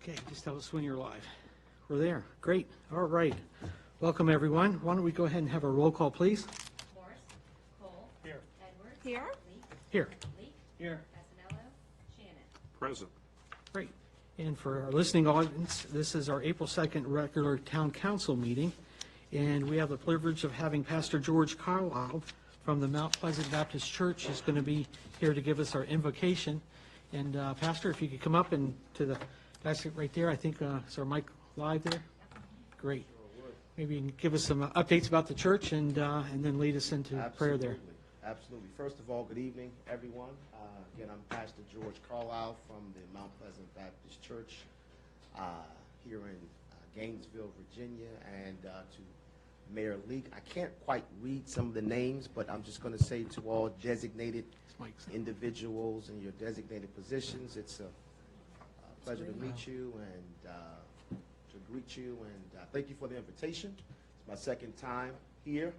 Okay, just tell us when you're live. We're there. Great. All right. Welcome, everyone. Why don't we go ahead and have a roll call, please? Morris. Cole. Here. Edwards. Here. Leak. Here. Leak. Here. Casanello. Shannon. Present. Great. And for our listening audience, this is our April 2nd regular town council meeting. And we have the privilege of having Pastor George Carlisle from the Mount Pleasant Baptist Church is going to be here to give us our invocation. And Pastor, if you could come up and to the, that's it right there. I think, is our mic live there? Great. Maybe you can give us some updates about the church and then lead us into prayer there. Absolutely. First of all, good evening, everyone. Again, I'm Pastor George Carlisle from the Mount Pleasant Baptist Church here in Gainesville, Virginia, and to Mayor Leak. I can't quite read some of the names, but I'm just going to say to all designated individuals in your designated positions, it's a pleasure to meet you and to greet you, and thank you for the invitation. It's my second time here.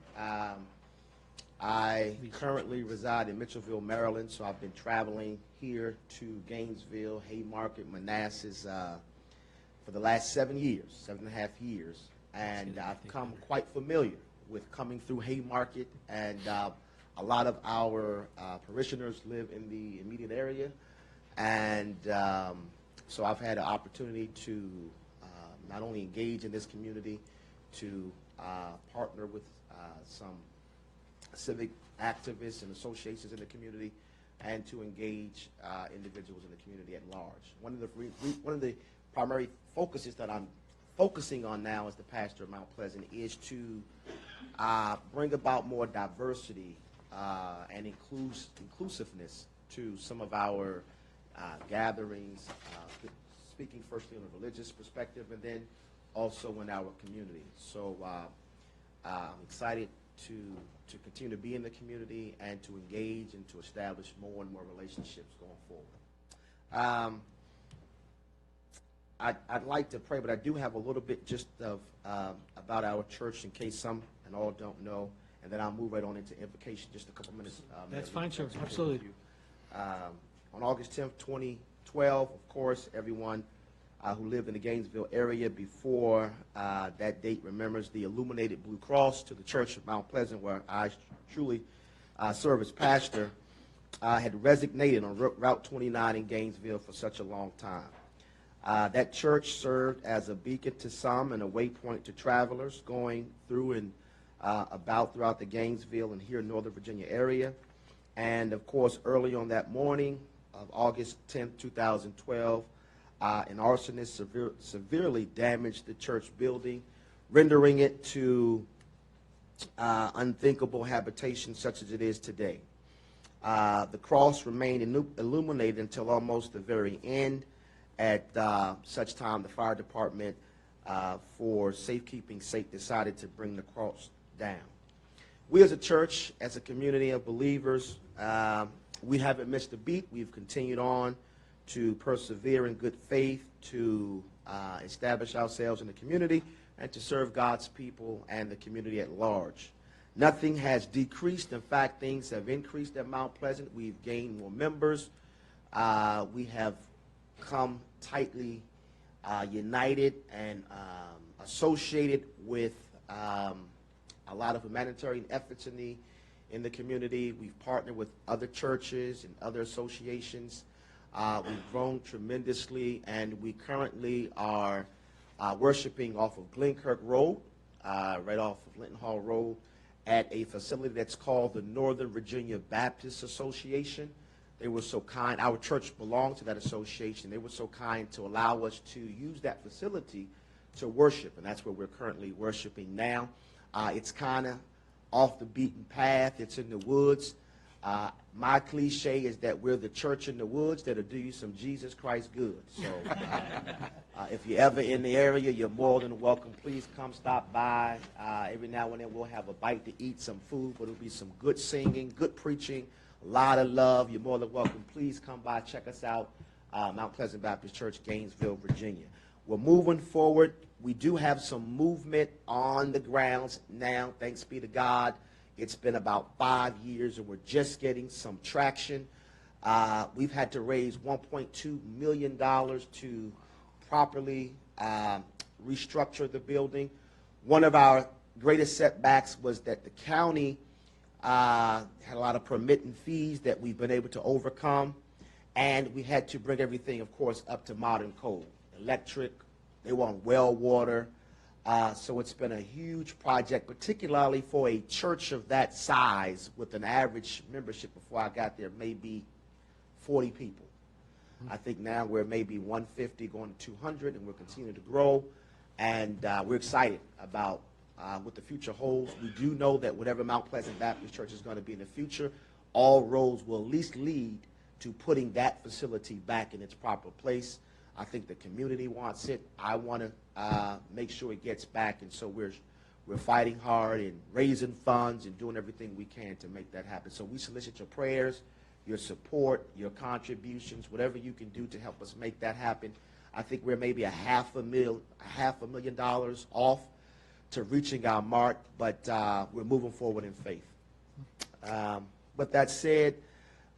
I currently reside in Mitchellville, Maryland, so I've been traveling here to Gainesville, Haymarket, Manassas for the last 7.5 years, and I've become quite familiar with coming through Haymarket, and a lot of our parishioners live in the immediate area, and so I've had an opportunity to not only engage in this community, to partner with some civic activists and associations in the community, and to engage individuals in the community at large. One of the primary focuses that I'm focusing on now as the pastor of Mount Pleasant is to bring about more diversity and inclusiveness to some of our gatherings, speaking firstly on a religious perspective and then also in our community. So I'm excited to continue to be in the community and to engage and to establish more and more relationships going forward. I'd like to pray, but I do have a little bit just of about our church in case some and all don't know, and then I'll move right on into invocation just a couple minutes. That's fine, sir. Absolutely. On August 10th, 2012, of course, everyone who lived in the Gainesville area before that date remembers the illuminated Blue Cross to the Church of Mount Pleasant, where I truly serve as pastor, had resignated on Route 29 in Gainesville for such a long time. That church served as a beacon to some and a waypoint to travelers going through and about throughout the Gainesville and here Northern Virginia area. And, of course, early on that morning of August 10th, 2012, an arsonist severely damaged the church building, rendering it to unthinkable habitation such as it is today. The cross remained illuminated until almost the very end. At such time, the fire department, for safekeeping's sake, decided to bring the cross down. We as a church, as a community of believers, we haven't missed a beat. We've continued on to persevere in good faith, to establish ourselves in the community, and to serve God's people and the community at large. Nothing has decreased. In fact, things have increased at Mount Pleasant. We've gained more members. We have come tightly united and associated with a lot of humanitarian efforts in the community. We've partnered with other churches and other associations. We've grown tremendously, and we currently are worshiping off of Glenkirk Road, right off of Linton Hall Road, at a facility that's called the Northern Virginia Baptist Association. They were so kind. Our church belonged to that association. They were so kind to allow us to use that facility to worship, and that's where we're currently worshiping now. It's kind of off the beaten path. It's in the woods. My cliche is that we're the church in the woods that'll do you some Jesus Christ good. So if you're ever in the area, you're more than welcome. Please come stop by. Every now and then we'll have a bite to eat, some food, but it'll be some good singing, good preaching, a lot of love. You're more than welcome. Please come by, check us out, Mount Pleasant Baptist Church, Gainesville, Virginia. We're moving forward. We do have some movement on the grounds now, thanks be to God. It's been about 5 years, and we're just getting some traction. We've had to raise $1.2 million to properly restructure the building. One of our greatest setbacks was that the county had a lot of permitting fees that we've been able to overcome, and we had to bring everything, of course, up to modern code. Electric, they want well water, so it's been a huge project, particularly for a church of that size with an average membership before I got there, maybe 40 people. I think now we're maybe 150 going to 200, and we're continuing to grow, and we're excited about what the future holds. We do know that whatever Mount Pleasant Baptist Church is going to be in the future, all roads will at least lead to putting that facility back in its proper place. I think the community wants it. I want to make sure it gets back, and so we're fighting hard and raising funds and doing everything we can to make that happen. So we solicit your prayers, your support, your contributions, whatever you can do to help us make that happen. I think we're maybe $500,000 off to reaching our mark, but we're moving forward in faith. With that said,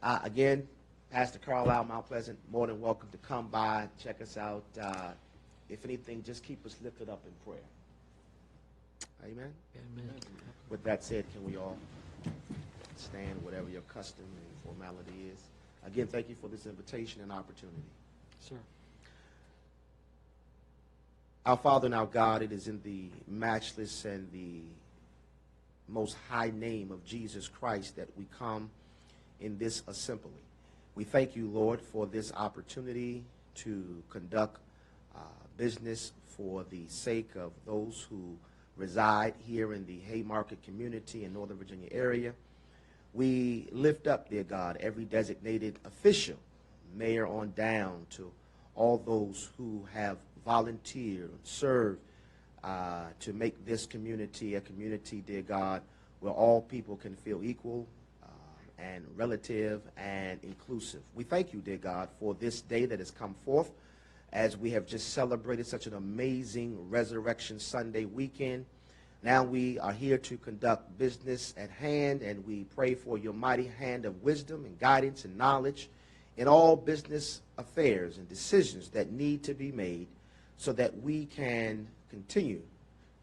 again, Pastor Carlisle, Mount Pleasant, more than welcome to come by, check us out. If anything, just keep us lifted up in prayer. Amen? Amen. With that said, can we all stand, whatever your custom and formality is? Again, thank you for this invitation and opportunity. Sir. Our Father and our God, it is in the matchless and the most high name of Jesus Christ that we come in this assembly. We thank you, Lord, for this opportunity to conduct business for the sake of those who reside here in the Haymarket community in Northern Virginia area. We lift up, dear God, every designated official, mayor on down, to all those who have volunteered and served to make this community a community, dear God, where all people can feel equal and relative and inclusive. We thank you, dear God, for this day that has come forth as we have just celebrated such an amazing Resurrection Sunday weekend. Now we are here to conduct business at hand, and we pray for your mighty hand of wisdom and guidance and knowledge in all business affairs and decisions that need to be made so that we can continue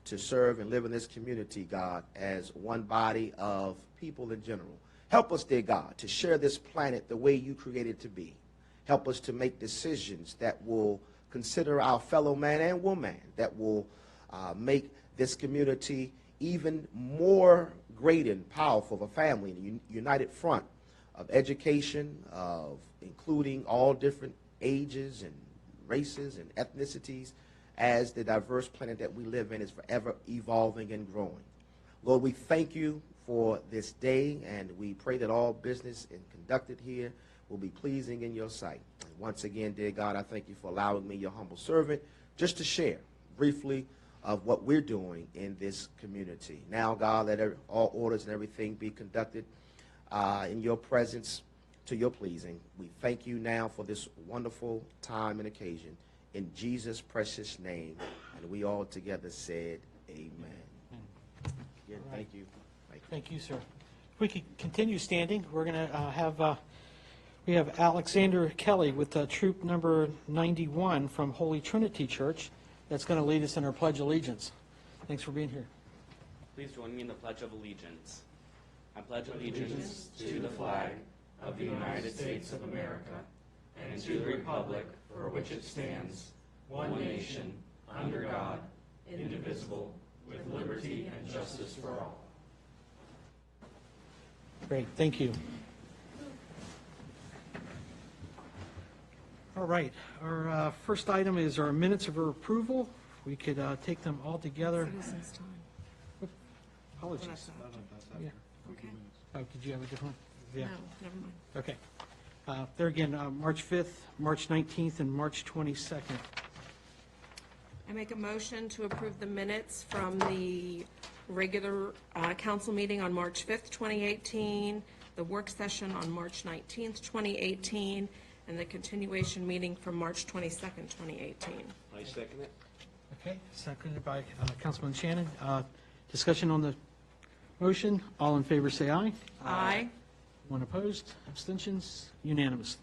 to serve and live in this community, God, as one body of people in general. Help us, dear God, to share this planet the way you created it to be. Help us to make decisions that will consider our fellow man and woman, that will make this community even more great and powerful of a family, a united front of education, of including all different ages and races and ethnicities, as the diverse planet that we live in is forever evolving and growing. Lord, we thank you for this day, and we pray that all business conducted here will be pleasing in your sight. And once again, dear God, I thank you for allowing me, your humble servant, just to share briefly of what we're doing in this community. Now, God, let all orders and everything be conducted in your presence to your pleasing. We thank you now for this wonderful time and occasion. In Jesus' precious name, and we all together said, amen. Again, Right. thank you. Thank you, sir. If we could continue standing, we're going to we have Alexander Kelly with troop number 91 from Holy Trinity Church that's going to lead us in our Pledge of Allegiance. Thanks for being here. Please join me in the Pledge of Allegiance. I pledge allegiance to the flag of the United States of America and to the republic for which it stands, one nation, under God, indivisible, with liberty and justice for all. Great, thank you. All right, our first item is our minutes of approval. We could take them all together. Citizens' time. Apologies. Yeah. Okay. Oh, did you have a different one? Yeah. No, never mind. Okay. There again, March 5th, March 19th, and March 22nd. I make a motion to approve the minutes from the regular council meeting on March 5th, 2018, the work session on March 19th, 2018, and the continuation meeting from March 22nd, 2018. I second it. Okay, seconded by Councilman Shannon. Discussion on the motion. All in favor, say aye. Aye. One opposed, abstentions, unanimous.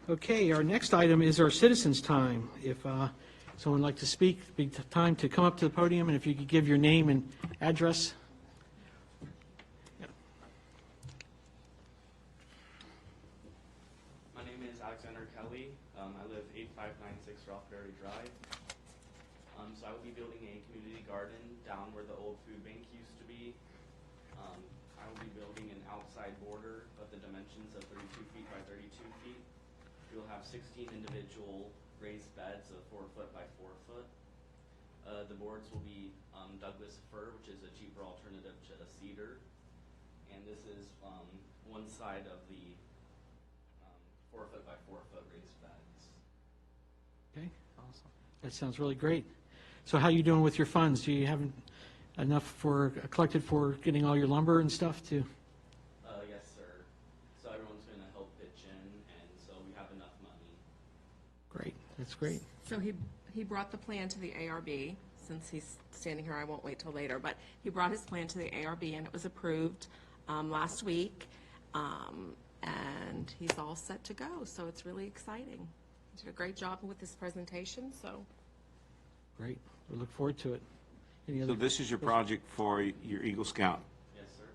Okay, our next item is our citizens' time. If someone would like to speak, big time to come up to the podium, and if you could give your name and address. My name is Alexander Kelly. I live 8596 Ralph Berry Drive. So I will be building a community garden down where the old food bank used to be. I will be building an outside border of the dimensions of 32 feet by 32 feet. We will have 16 individual raised beds of 4 foot by 4 foot. The boards will be Douglas fir, which is a cheaper alternative to a cedar. And this is one side of the 4 foot by 4 foot raised beds. Okay, awesome. That sounds really great. So how you doing with your funds? Do you have enough collected for getting all your lumber and stuff to? Yes, sir. So everyone's going to help pitch in, and so we have enough money. Great, that's great. So he brought the plan to the ARB. Since he's standing here, I won't wait till later, but he brought his plan to the ARB, and it was approved last week, and he's all set to go, so it's really exciting. He did a great job with his presentation, so. Great, we look forward to it. Any So other? this is your project for your Eagle Scout. Yes, sir.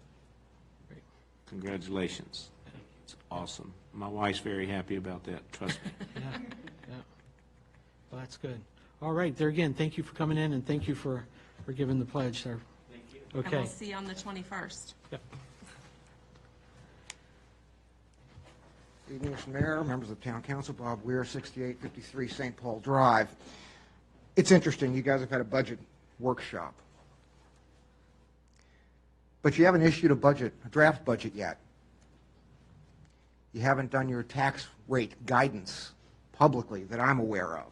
Great. Congratulations. It's awesome. My wife's very happy about that, trust me. Yeah, yeah. Well, that's good. All right, there again, thank you for coming in, and thank you for giving the pledge there. Thank you. And Okay. we'll see you on the 21st. Yep. Evening, Mr. Mayor, members of the Town Council, Bob Weir, 6853 St. Paul Drive. It's interesting, you guys have had a budget workshop, but you haven't issued a draft budget yet. You haven't done your tax rate guidance publicly that I'm aware of.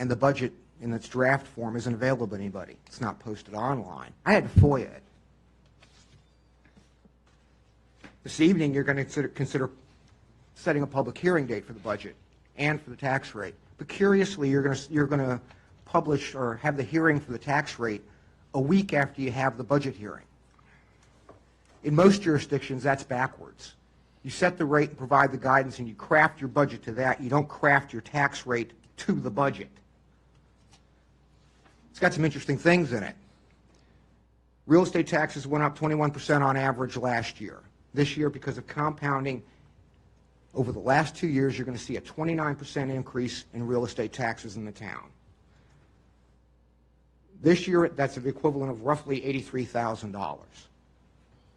And the budget in its draft form isn't available to anybody. It's not posted online. I had to FOIA it. This evening, you're going to consider setting a public hearing date for the budget and for the tax rate. But curiously, you're going to publish or have the hearing for the tax rate a week after you have the budget hearing. In most jurisdictions, that's backwards. You set the rate and provide the guidance, and you craft your budget to that. You don't craft your tax rate to the budget. It's got some interesting things in it. Real estate taxes went up 21% on average last year. This year, because of compounding, over the last 2 years, you're going to see a 29% increase in real estate taxes in the town. This year, that's the equivalent of roughly $83,000.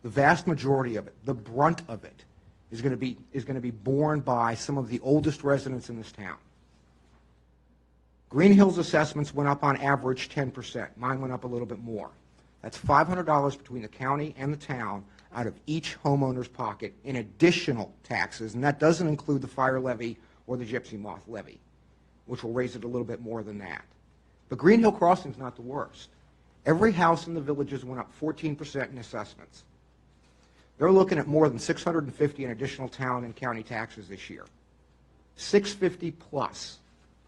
The vast majority of it, the brunt of it, is going to be borne by some of the oldest residents in this town. Green Hills assessments went up on average 10%. Mine went up a little bit more. That's $500 between the county and the town out of each homeowner's pocket in additional taxes, and that doesn't include the fire levy or the gypsy moth levy, which will raise it a little bit more than that. But Green Hill Crossing is not the worst. Every house in the villages went up 14% in assessments. They're looking at more than $650 in additional town and county taxes this year. $650 plus,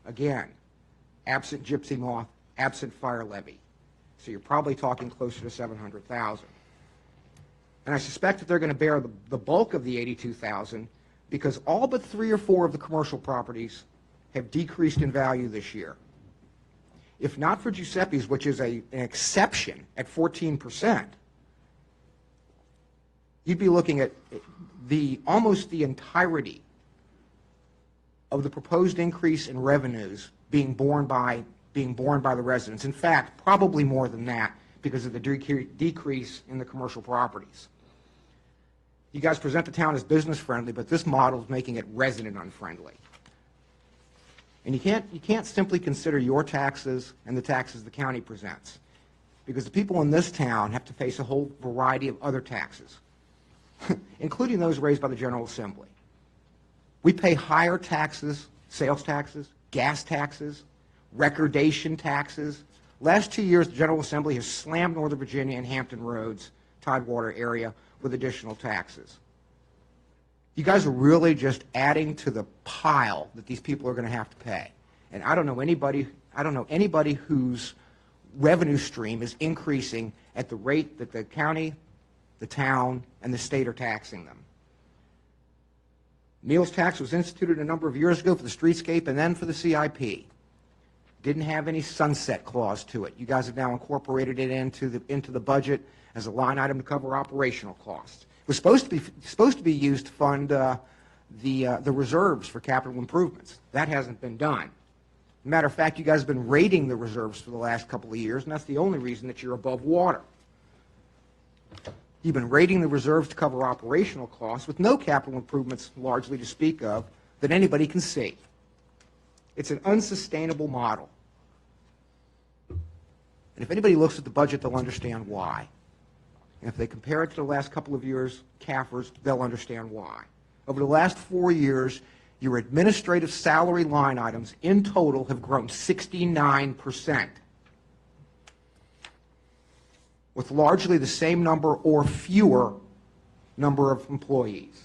again, absent gypsy moth, absent fire levy. So you're probably talking closer to $700,000. And I suspect that they're going to bear the bulk of the $82,000 because all but 3 or 4 of the commercial properties have decreased in value this year. If not for Giuseppe's, which is an exception at 14%, you'd be looking at almost the entirety of the proposed increase in revenues being borne by the residents. In fact, probably more than that because of the decrease in the commercial properties. You guys present the town as business friendly, but this model is making it resident unfriendly. And you can't simply consider your taxes and the taxes the county presents, because the people in this town have to face a whole variety of other taxes, including those raised by the General Assembly. We pay higher taxes, sales taxes, gas taxes, recordation taxes. Last 2 years, the General Assembly has slammed Northern Virginia and Hampton Roads, Tidewater area, with additional taxes. You guys are really just adding to the pile that these people are going to have to pay. And I don't know anybody whose revenue stream is increasing at the rate that the county, the town, and the state are taxing them. Meals tax was instituted a number of years ago for the streetscape and then for the CIP. Didn't have any sunset clause to it. You guys have now incorporated it into the budget as a line item to cover operational costs. It was supposed to be used to fund the reserves for capital improvements. That hasn't been done. Matter of fact, you guys have been raiding the reserves for the last couple of years, and that's the only reason that you're above water. You've been raiding the reserves to cover operational costs with no capital improvements largely to speak of that anybody can see. It's an unsustainable model. And if anybody looks at the budget, they'll understand why. And if they compare it to the last couple of years, CAFRs, they'll understand why. Over the last 4 years, your administrative salary line items in total have grown 69%, with largely the same number or fewer number of employees.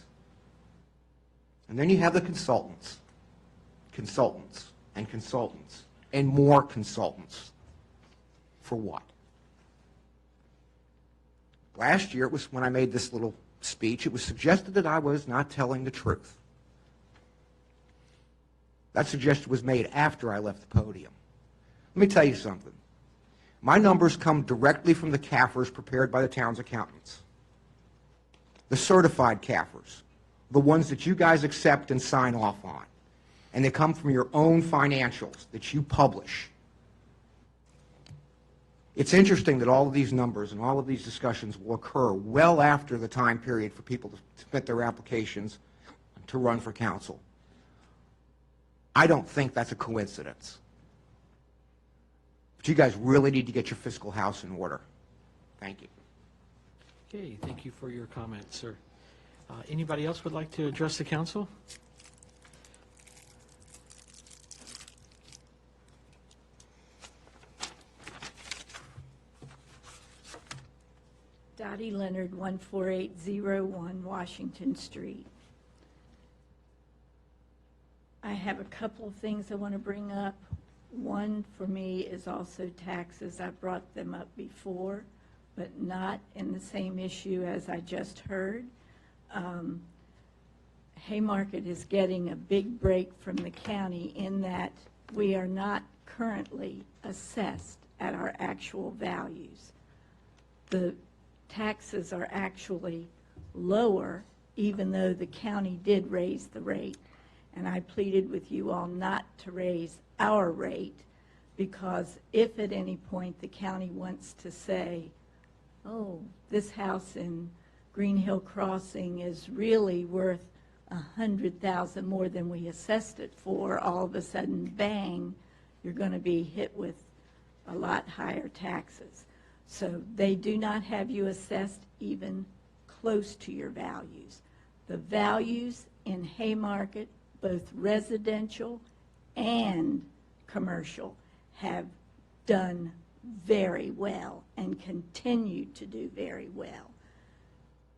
And then you have the consultants, and more consultants. For what? Last year, it was when I made this little speech, it was suggested that I was not telling the truth. That suggestion was made after I left the podium. Let me tell you something. My numbers come directly from the CAFRs prepared by the town's accountants. The certified CAFRs, the ones that you guys accept and sign off on. And they come from your own financials that you publish. It's interesting that all of these numbers and all of these discussions will occur well after the time period for people to submit their applications to run for council. I don't think that's a coincidence. But you guys really need to get your fiscal house in order. Thank you. Okay, thank you for your comments, sir. Anybody else would like to address the council? Dottie Leonard, 14801 Washington Street. I have a couple of things I want to bring up. One for me is also taxes. I brought them up before, but not in the same issue as I just heard. Haymarket is getting a big break from the county in that we are not currently assessed at our actual values. The taxes are actually lower, even though the county did raise the rate. And I pleaded with you all not to raise our rate, because if at any point the county wants to say, oh, this house in Green Hill Crossing is really worth $100,000 more than we assessed it for, all of a sudden, bang, you're going to be hit with a lot higher taxes. So they do not have you assessed even close to your values. The values in Haymarket, both residential and commercial, have done very well and continue to do very well.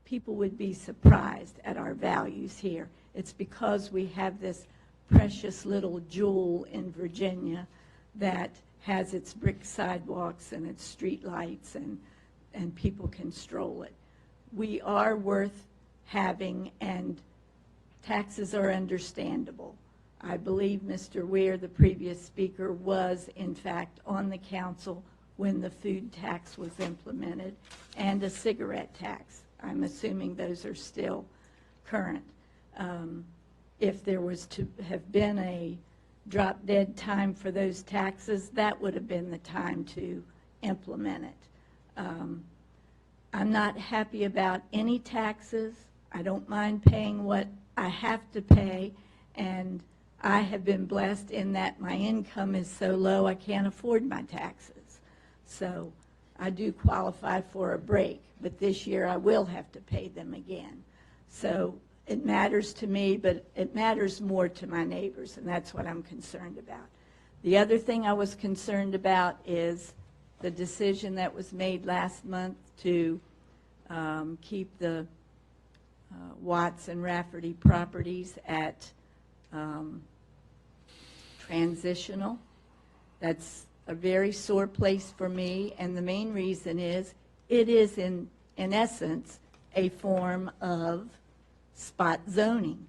People would be surprised at our values here. It's because we have this precious little jewel in Virginia that has its brick sidewalks and its street lights, and people can stroll it. We are worth having, and taxes are understandable. I believe Mr. Weir, the previous speaker, was in fact on the council when the food tax was implemented, and a cigarette tax. I'm assuming those are still current. If there was to have been a drop-dead time for those taxes, that would have been the time to implement it. I'm not happy about any taxes. I don't mind paying what I have to pay, and I have been blessed in that my income is so low I can't afford my taxes. So I do qualify for a break, but this year I will have to pay them again. So it matters to me, but it matters more to my neighbors, and that's what I'm concerned about. The other thing I was concerned about is the decision that was made last month to keep the Watts and Rafferty properties at transitional. That's a very sore place for me, and the main reason is it is in essence a form of spot zoning.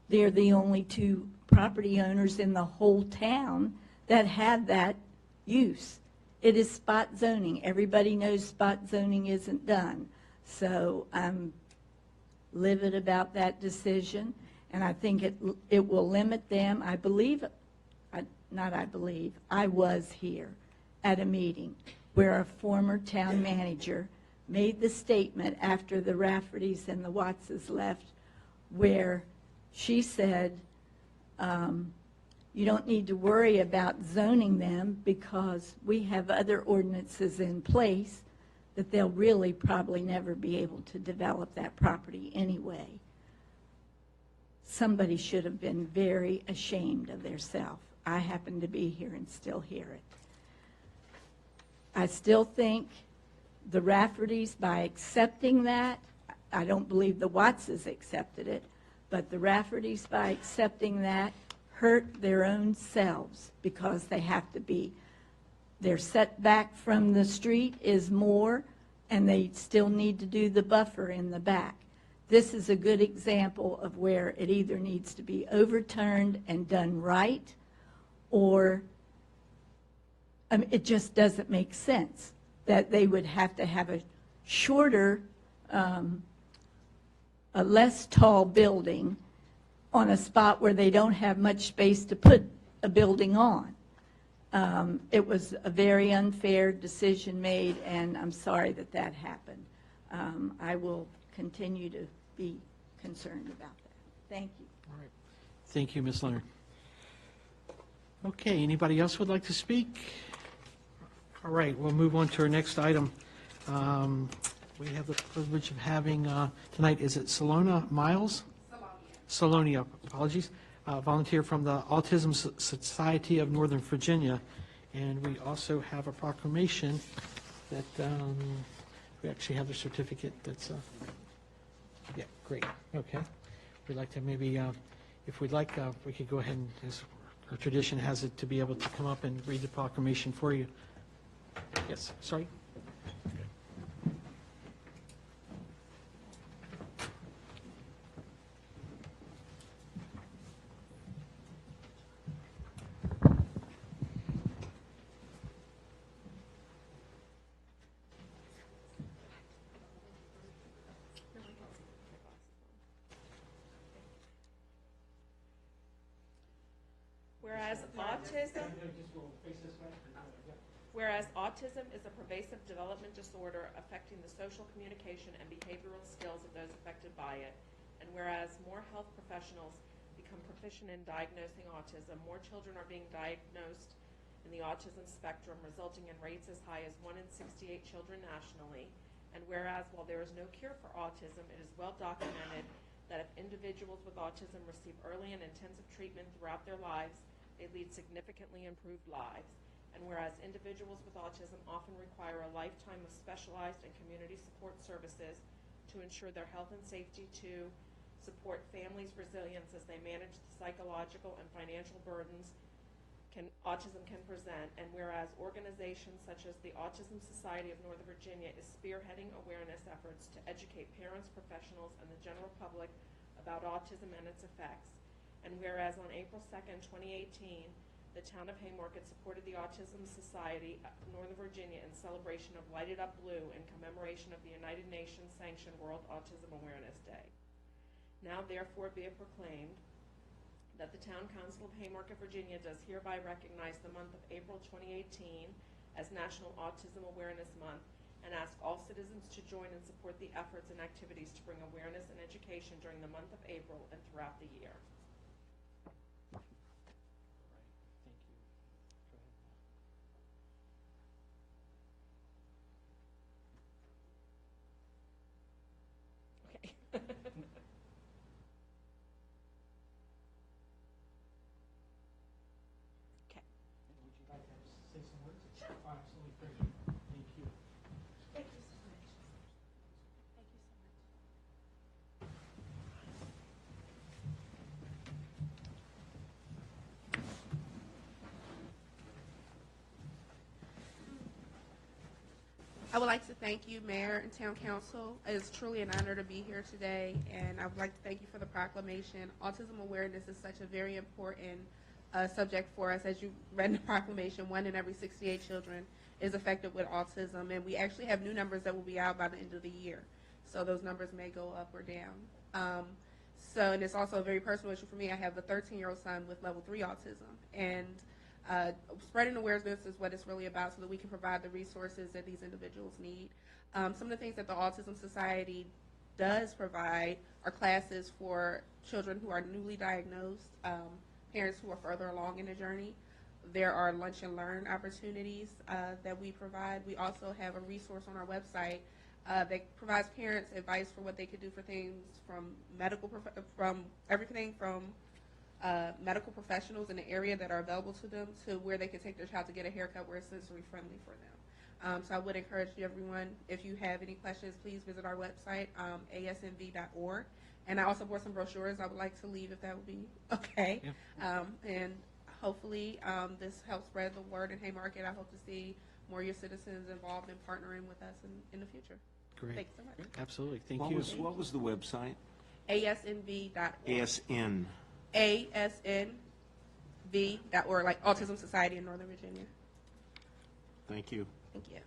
They're the only two property owners in the whole town that have that use. It is spot zoning. Everybody knows spot zoning isn't done. So I'm livid about that decision, and I think it will limit them. I was here at a meeting where a former town manager made the statement after the Raffertys and the Wattses left, where she said, you don't need to worry about zoning them because we have other ordinances in place that they'll really probably never be able to develop that property anyway. Somebody should have been very ashamed of theirself. I happen to be here and still hear it. I still think the Raffertys, by accepting that, I don't believe the Wattses accepted it, but the Raffertys, by accepting that, hurt their own selves because they have to be, their setback from the street is more, and they still need to do the buffer in the back. This is a good example of where it either needs to be overturned and done right, or it just doesn't make sense that they would have to have a shorter, a less tall building on a spot where they don't have much space to put a building on. It was a very unfair decision made, and I'm sorry that that happened. I will continue to be concerned about that. Thank you. All right. Thank you, Ms. Leonard. Okay, anybody else would like to speak? All right, we'll move on to our next item. We have the privilege of having tonight, is it Salona Miles? Salonia, apologies, volunteer from the Autism Society of Northern Virginia. And we also have a proclamation that we actually have the certificate that's, yeah, great, okay. We'd like to maybe, if we'd like, we could go ahead and, as our tradition has it, to be able to come up and read the proclamation for you. Yes, sorry? Whereas autism is a pervasive development disorder affecting the social communication and behavioral skills of those affected by it, and whereas more health professionals become proficient in diagnosing autism, more children are being diagnosed in the autism spectrum, resulting in rates as high as 1 in 68 children nationally, and whereas while there is no cure for autism, it is well documented that if individuals with autism receive early and intensive treatment throughout their lives, they lead significantly improved lives. And whereas individuals with autism often require a lifetime of specialized and community support services to ensure their health and safety, to support families' resilience as they manage the psychological and financial burdens autism can present, and whereas organizations such as the Autism Society of Northern Virginia is spearheading awareness efforts to educate parents, professionals, and the general public about autism and its effects, and whereas on April 2nd, 2018, the town of Haymarket supported the Autism Society of Northern Virginia in celebration of Light It Up Blue in commemoration of the United Nations sanctioned World Autism Awareness Day. Now therefore be it proclaimed that the Town Council of Haymarket, Virginia does hereby recognize the month of April 2018 as National Autism Awareness Month and ask all citizens to join and support the efforts and activities to bring awareness and education during the month of April and throughout the year. I would like to thank you, Mayor and Town Council. It's truly an honor to be here today, and I would like to thank you for the proclamation. Autism awareness is such a very important subject for us. As you read in the proclamation, 1 in every 68 children is affected with autism, and we actually have new numbers that will be out by the end of the year. So those numbers may go up or down. And it's also a very personal issue for me. I have a 13-year-old son with level 3 autism, and spreading awareness is what it's really about so that we can provide the resources that these individuals need. Some of the things that the Autism Society does provide are classes for children who are newly diagnosed, parents who are further along in the journey. There are lunch and learn opportunities that we provide. We also have a resource on our website that provides parents advice for what they could do for things from everything from medical professionals in the area that are available to them to where they can take their child to get a haircut where it's sensory friendly for them. So I would encourage you, everyone, if you have any questions, please visit our website, asnv.org. And I also brought some brochures I would like to leave if that would be okay. Yeah. And hopefully this helps spread the word in Haymarket. I hope to see more of your citizens involved in partnering with us in the future. Great. Thanks so much. Absolutely. Thank you. What was the website? asnv.org. ASN. ASNV.org, like Autism Society in Northern Virginia. Thank you. Thank you.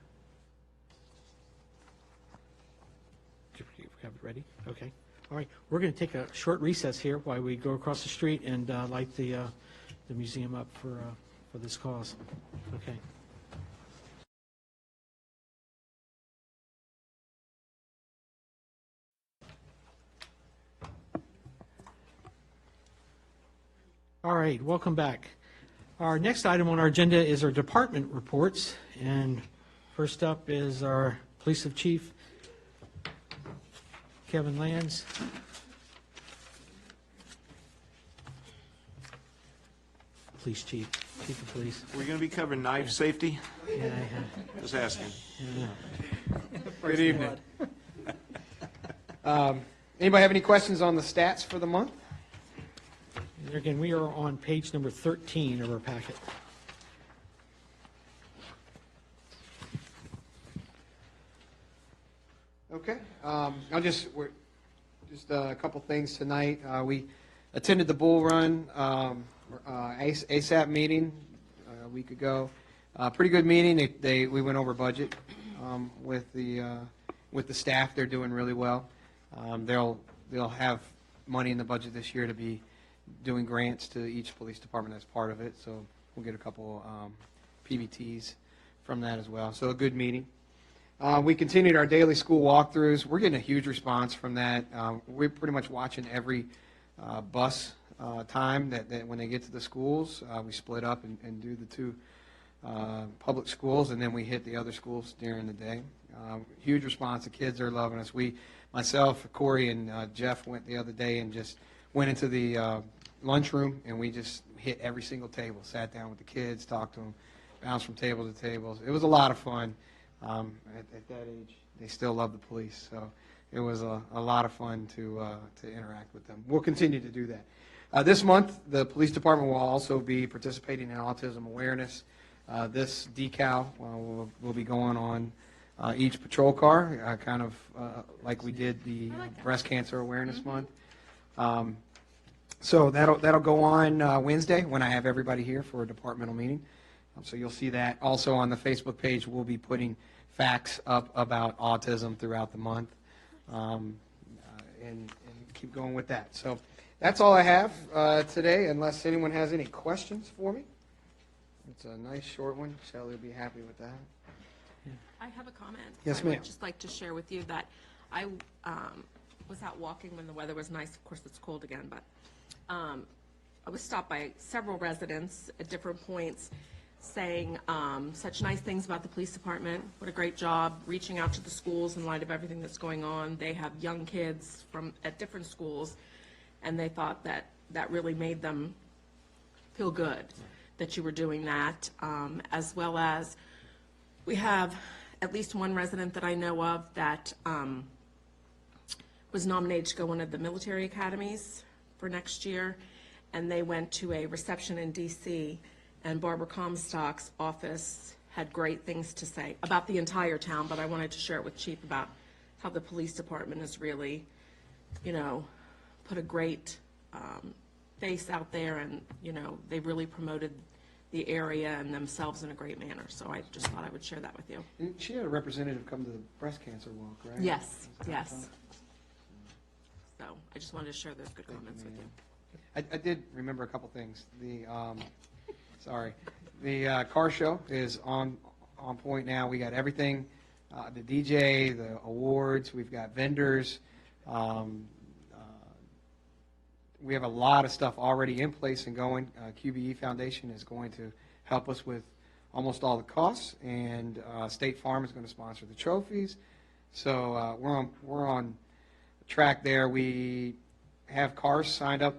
Did you have it ready? Okay. All right. We're going to take a short recess here while we go across the street and light the museum up for this cause. Okay. All right, welcome back. Our next item on our agenda is our department reports, and first up is our Police Chief, Kevin Lands. Police Chief, Chief of Police. We're going to be covering knife safety? Yeah, Just asking. Good evening. Anybody have any questions on the stats for the month? Again, we are on page number 13 of our packet. Okay. We're just a couple things tonight. We attended the Bull Run ASAP meeting a week ago. Pretty good meeting. We went over budget with the staff. They're doing really well. They'll have money in the budget this year to be doing grants to each police department as part of it, so we'll get a couple PBTs from that as well. So a good meeting. We continued our daily school walkthroughs. We're getting a huge response from that. We're pretty much watching every bus time that when they get to the schools. We split up and do the two public schools, and then we hit the other schools during the day. Huge response. The kids are loving us. Myself, Corey, and Jeff went the other day and just went into the lunchroom, and we just hit every single table, sat down with the kids, talked to them, bounced from table to table. It was a lot of fun. At that age, they still love the police, so it was a lot of fun to interact with them. We'll continue to do that. This month, the police department will also be participating in autism awareness. This decal will be going on each patrol car, kind of like we did the Breast Cancer Awareness Month. So that'll go on Wednesday when I have everybody here for a departmental meeting. So you'll see that. Also on the Facebook page, we'll be putting facts up about autism throughout the month, and keep going with that. So that's all I have today, unless anyone has any questions for me. It's a nice short one. Shelley will be happy with that. I have a comment. Yes, I ma'am. would just like to share with you that I was out walking when the weather was nice. Of course, it's cold again, but I was stopped by several residents at different points saying such nice things about the police department. What a great job reaching out to the schools in light of everything that's going on. They have young kids at different schools, and they thought that really made them feel good that you were doing that, as well as we have at least one resident that I know of that was nominated to go one of the military academies for next year, and they went to a reception in D.C., and Barbara Comstock's office had great things to say about the entire town, but I wanted to share it with Chief about how the police department has really, put a great face out there, and, they really promoted the area and themselves in a great manner. So I just thought I would share that with you. And she had a representative come to the breast cancer walk, right? Yes, yes. So I just wanted to share those good comments with you. I did remember a couple things. The car show is on point now. We got everything, the DJ, the awards, we've got vendors. We have a lot of stuff already in place and going. QBE Foundation is going to help us with almost all the costs, and State Farm is going to sponsor the trophies. So we're on track there. We have cars signed up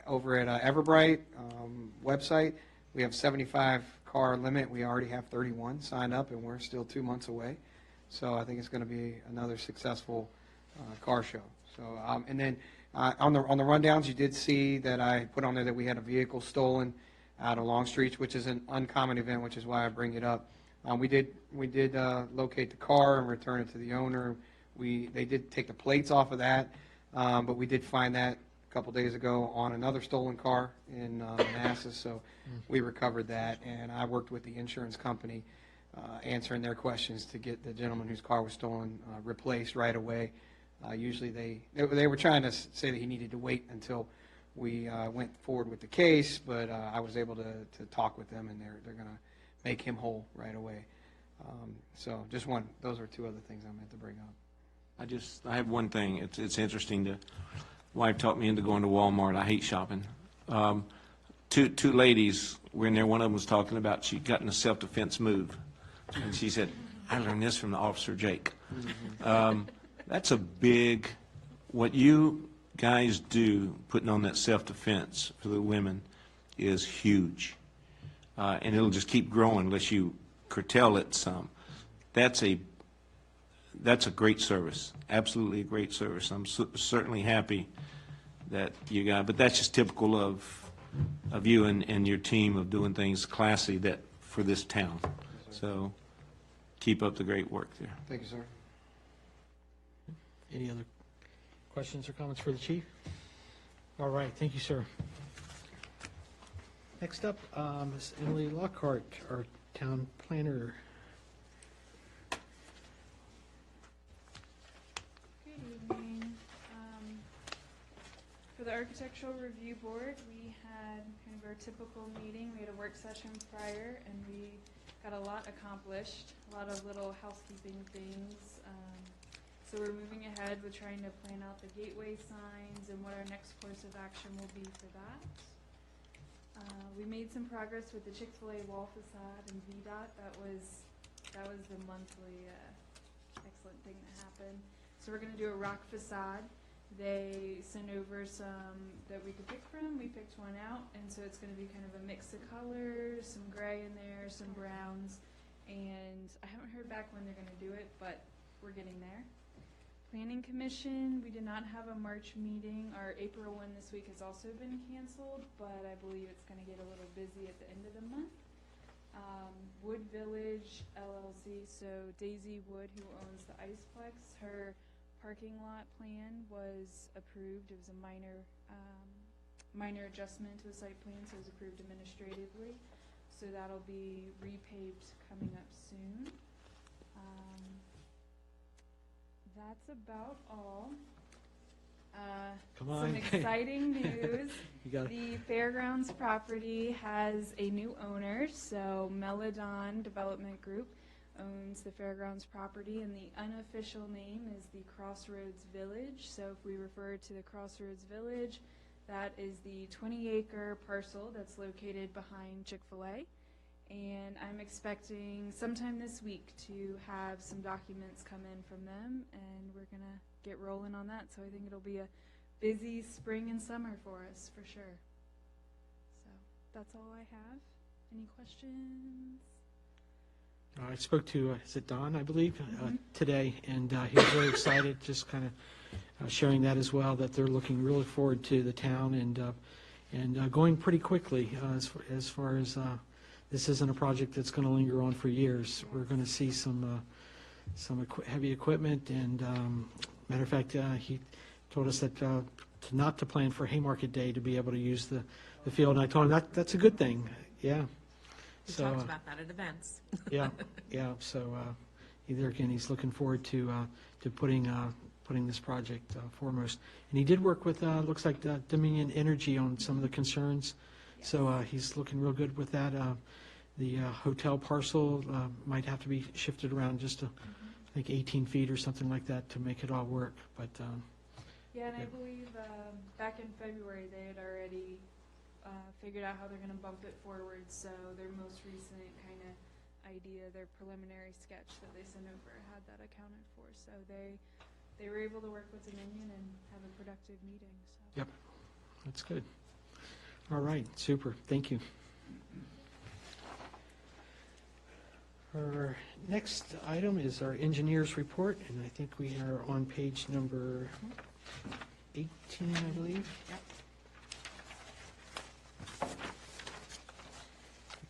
over at Everbright website. We have 75 car limit. We already have 31 signed up, and we're still 2 months away. So I think it's going to be another successful car show. So and then on the rundowns, you did see that I put on there that we had a vehicle stolen out of Longstreet, which is an uncommon event, which is why I bring it up. We did locate the car and return it to the owner. They did take the plates off of that, but we did find that a couple days ago on another stolen car in Manassas, so we recovered that, and I worked with the insurance company answering their questions to get the gentleman whose car was stolen replaced right away. Usually they were trying to say that he needed to wait until we went forward with the case, but I was able to talk with them, and they're going to make him whole right away. So just those are two other things I meant to bring up. I have one thing. It's interesting. Wife talked me into going to Walmart. I hate shopping. Two ladies were in there. One of them was talking about she'd gotten a self-defense move, and she said, "I learned this from the Officer Jake." That's a big. What you guys do, putting on that self-defense for the women, is huge, and it'll just keep growing unless you curtail it some. That's a great service, absolutely a great service. I'm certainly happy that you got, but that's just typical of you and your team of doing things classy for this town. So keep up the great work there. Thank you, sir. Any other questions or comments for the chief? All right, thank you, sir. Next up, is Emily Lockhart, our town planner. Good evening. For the Architectural Review Board, we had kind of our typical meeting. We had a work session prior, and we got a lot accomplished, a lot of little housekeeping things. So we're moving ahead with trying to plan out the gateway signs and what our next course of action will be for that. We made some progress with the Chick-fil-A wall facade and VDOT. That was the monthly excellent thing that happened. So we're going to do a rock facade. They sent over some that we could pick from. We picked one out, and so it's going to be kind of a mix of colors, some gray in there, some browns, and I haven't heard back when they're going to do it, but we're getting there. Planning Commission, we did not have a March meeting. Our April one this week has also been canceled, but I believe it's going to get a little busy at the end of the month. Wood Village LLC, so Daisy Wood, who owns the Iceplex, her parking lot plan was approved. It was a minor adjustment to the site plan, so it was approved administratively. So that'll be repaved coming up soon. That's about all. Come on. Some exciting news. You got it. The fairgrounds property has a new owner, so Melodon Development Group owns the fairgrounds property, and the unofficial name is the Crossroads Village. So if we refer to the Crossroads Village, that is the 20-acre parcel that's located behind Chick-fil-A. And I'm expecting sometime this week to have some documents come in from them, and we're going to get rolling on that. So I think it'll be a busy spring and summer for us, for sure. So that's all I have. Any questions? I spoke to, is it Don, I believe, today, and he was very excited, just kind of sharing that as well, that they're looking really forward to the town and going pretty quickly as far as this isn't a project that's going to linger on for years. We're going to see some heavy equipment, and matter of fact, he told us that not to plan for Haymarket Day, to be able to use the field, and I told him that's a good thing, yeah. We So, talked about that at events. yeah, yeah, so either, again, he's looking forward to putting this project foremost. And he did work with, looks like Dominion Energy on some of the concerns, so he's looking real good with that. The hotel parcel might have to be shifted around just I think 18 feet or something like that to make it all work, but Yeah, and I Yep. believe back in February, they had already figured out how they're going to bump it forward, so their most recent kind of idea, their preliminary sketch that they sent over had that accounted for, so they were able to work with Dominion and have a productive meeting, so. Yep. That's good. All right, super, thank you. Our next item is our engineer's report, and I think we are on page number 18, I believe. Yep. We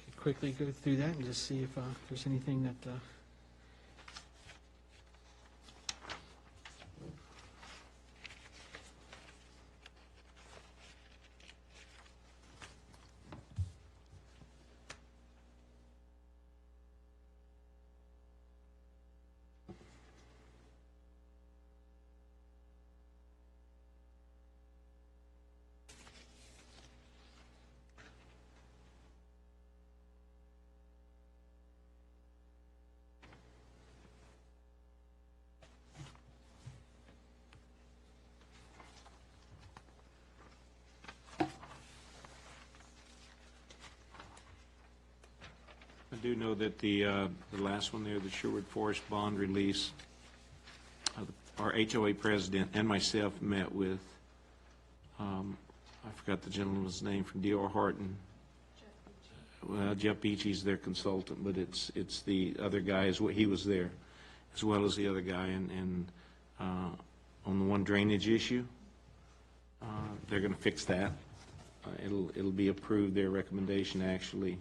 could quickly go through that and just see if there's anything that I do know that the last one there, the Sherwood Forest bond release, our HOA president and myself met with, I forgot the gentleman's name from D.R. Horton. Well, Jeff Beachy's their consultant, but it's the other guy, he was there, as well as the other guy, and on the one drainage issue, they're going to fix that. It'll be approved, their recommendation actually.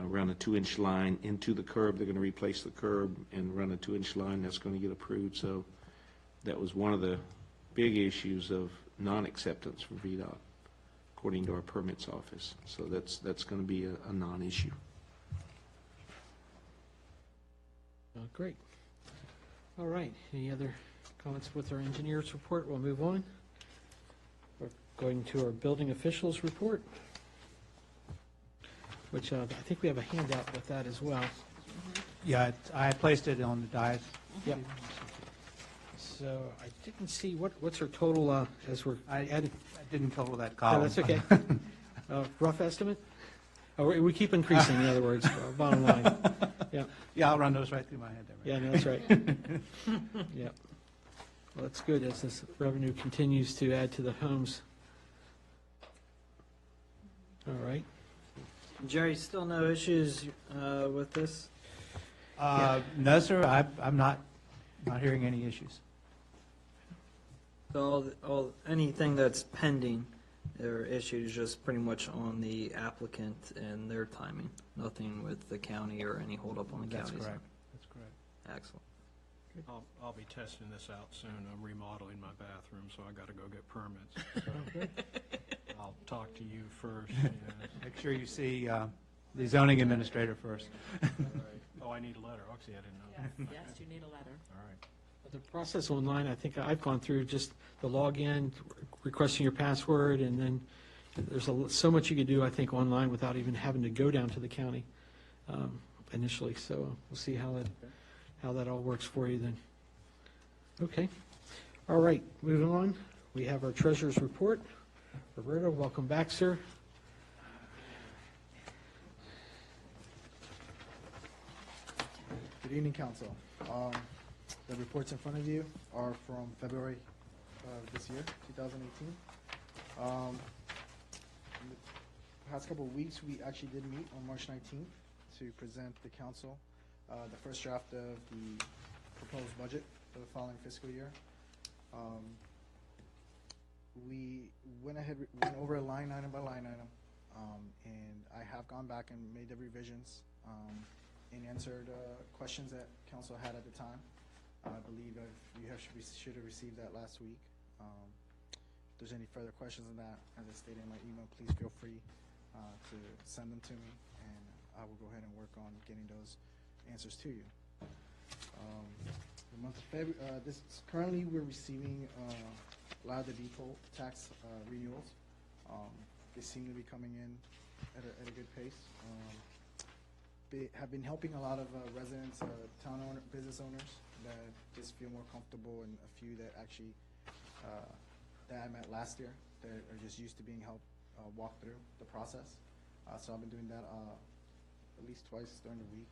Run a 2-inch line into the curb. They're going to replace the curb and run a 2-inch line. That's going to get approved. So that was one of the big issues of non-acceptance from VDOT, according to our permits office. So that's going to be a non-issue. great. All right, any other comments with our engineer's report? We'll move on. We're going to our building officials report, which I think we have a handout with that as well. Yeah, I placed it on the dais. Yep. So I didn't see, what's our total as we're adding? I didn't total that No, column. that's okay. Rough estimate? Oh, we keep increasing, in other words, bottom line. Yeah. Yeah, I'll run those right through my head there. Yeah, no, that's right. Yeah. Well, that's good as this revenue continues to add to the homes. All right. Jerry, still no issues with this? No, sir, I'm not hearing any issues. So anything that's pending or issues just pretty much on the applicant and their timing, nothing with the county or any holdup on the county. That's side? correct. That's correct. Excellent. I'll be testing this out soon. I'm remodeling my bathroom, so I got to go get permits. So I'll talk to you first. Make sure you see the zoning administrator first. Oh, I need a letter. Actually, I didn't know. Yes, you need a letter. All right. The process online, I think I've gone through just the login, requesting your password, and then there's so much you could do, I think, online without even having to go down to the county initially. So we'll see how that all works for you then. Okay. All right, moving on. We have our treasurer's report. Roberto, welcome back, sir. Good evening, Council. The reports in front of you are from February this year, 2018. In the past couple of weeks, we actually did meet on March 19th to present the Council the first draft of the proposed budget for the following fiscal year. We went over a line item by line item, and I have gone back and made the revisions and answered questions that council had at the time. I believe should have received that last week. If there's any further questions on that, as I stated in my email, please feel free to send them to me, and I will go ahead and work on getting those answers to you. The month of February, currently we're receiving a lot of the default tax renewals. They seem to be coming in at a good pace. They have been helping a lot of residents, business owners that just feel more comfortable, and a few that actually that I met last year that are just used to being helped walk through the process. So I've been doing that at least twice during the week.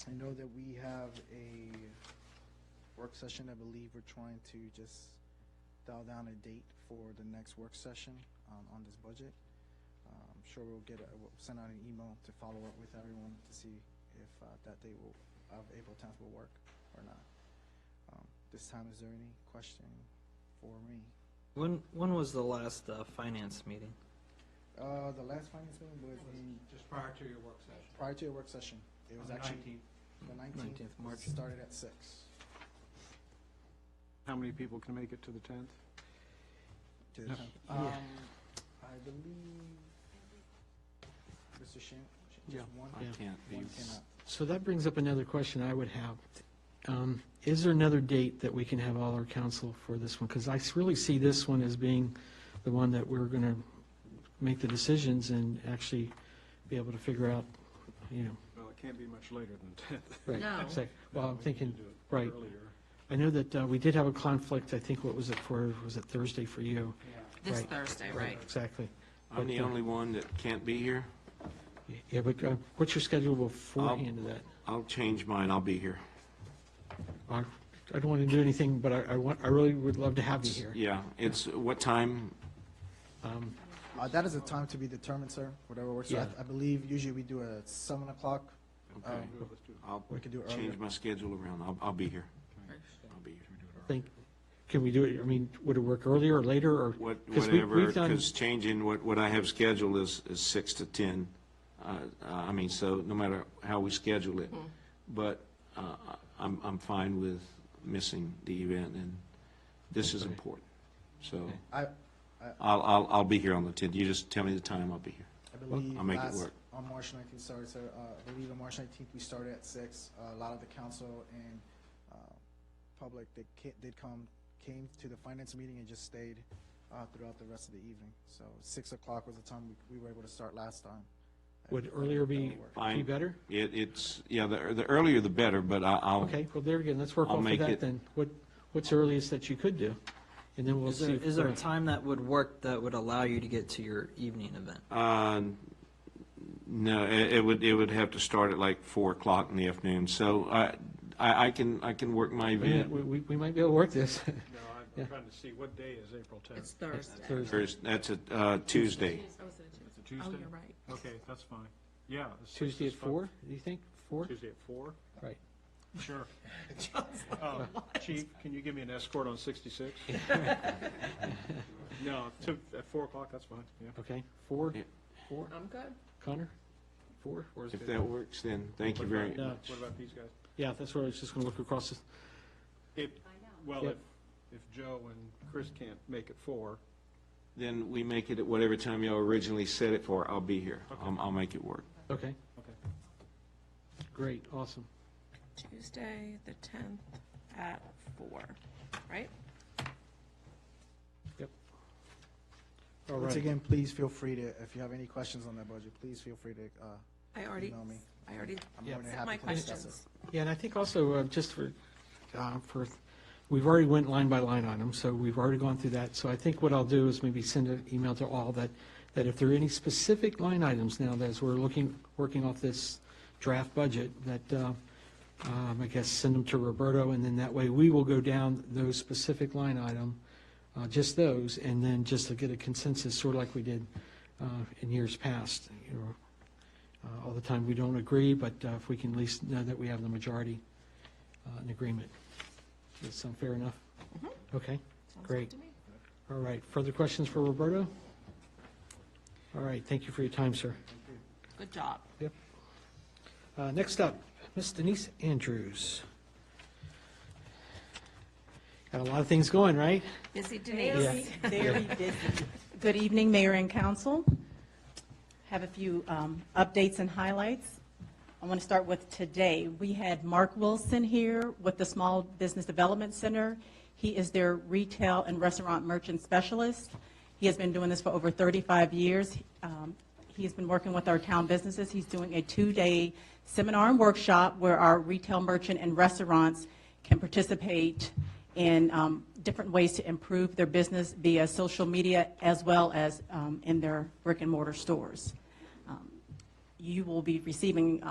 I know that we have a work session. I believe we're trying to just dial down a date for the next work session on this budget. I'm sure we'll send out an email to follow up with everyone to see if that date of April 10th will work or not. This time, is there any question for me? When was the last finance meeting? The last finance meeting was Just prior to your work session. prior to your work session. It was On the actually 19th. the 19th. 19th March. Started at 6. How many people can make it to the 10th? To the No. 10th. I believe Mr. Shin, Yeah. just one. I can't be. One cannot. So that brings up another question I would have. Is there another date that we can have all our council for this one? Because I really see this one as being the one that we're going to make the decisions and actually be able to figure out, you know. Well, it can't be much later than 10th. Right. No. Exactly. Well, I'm We thinking, can do it right. earlier. I know that we did have a conflict, I think, what was it for, was it Thursday for you? This Right. Thursday, right? Exactly. I'm the But, only one that can't be here. Yeah, but what's your schedule beforehand of that? I'll change mine, I'll be here. I don't want to do anything, but I really would love to have you here. Yeah, it's, what time? That is a time to be determined, sir, whatever works. So Yeah. I believe usually we do a 7 o'clock. Okay. I'll We can do it change earlier. my schedule around. I'll be here. I'll be here. Can we do it, I mean, would it work earlier or later, or? 'Cause Whatever, we've done- because changing what I have scheduled is 6 to 10. I mean, so no matter how we schedule it. But I'm fine with missing the event, and this is important. So I'll be here on the 10th. You just tell me the time, I'll be here. I believe I'll make it work. on March 19th, sorry, sir, I believe on March 19th, we started at 6. A lot of the council and public that came to the finance meeting and just stayed throughout the rest of the evening. So 6 o'clock was the time we were able to start last time. Would earlier be Fine. better? The earlier the better, but I'll. Okay, well, there again, let's work I'll off of make that it- then. What's the earliest that you could do? And then we'll Is see. there, if- is there a time that would work that would allow you to get to your evening event? No, it would have to start at like 4 o'clock in the afternoon. So I can work my Yeah, event. we might be able to work this. No, Yeah. I'm trying to see, what day is April 10th? It's Thursday. Thursday. That's a Tuesday. It's a Tuesday? Oh, you're right. Okay, that's fine. Yeah. the 6th Tuesday is at fine. 4, do you think? 4? Tuesday at 4? Right. Sure. Chief, can you give me an escort on 66? No, at 4 o'clock, that's fine, yeah. Okay, 4? Yeah. 4? I'm good. Connor? 4? If that works, then thank you very No. much. What about these guys? Yeah, that's what I was just going to look across. Well, Yep. if Joe and Chris can't make it 4, Then we make it at whatever time y'all originally set it for. I'll be here. I'll make it work. Okay, okay. great, awesome. Tuesday, the 10th at 4, right? Yep. All Once right. again, please feel free to, if you have any questions on that budget, please feel free to email me. I already I'm more than sent happy my to discuss it. questions. Yeah, and I think also, just for, we've already went line by line on them, so we've already gone through that. So I think what I'll do is maybe send an email to all that if there are any specific line items now that as we're working off this draft budget, that, I guess, send them to Roberto, and then that way we will go down those specific line item, just those, and then just to get a consensus, sort of like we did in years past. You know, all the time we don't agree, but if we can at least know that we have the majority in agreement. Does that sound fair enough? Okay, Sounds great. good to me. All right, further questions for Roberto? All right, thank you for your time, sir. Good job. Yep. Next up, Ms. Denise Andrews. Got a lot of things going, right? Busy Denise. Very busy. Good evening, Mayor and Council. Have a few updates and highlights. I want to start with today. We had Mark Wilson here with the Small Business Development Center. He is their retail and restaurant merchant specialist. He has been doing this for over 35 years. He's been working with our town businesses. He's doing a 2-day seminar and workshop where our retail merchant and restaurants can participate in different ways to improve their business via social media as well as in their brick and mortar stores. You will be receiving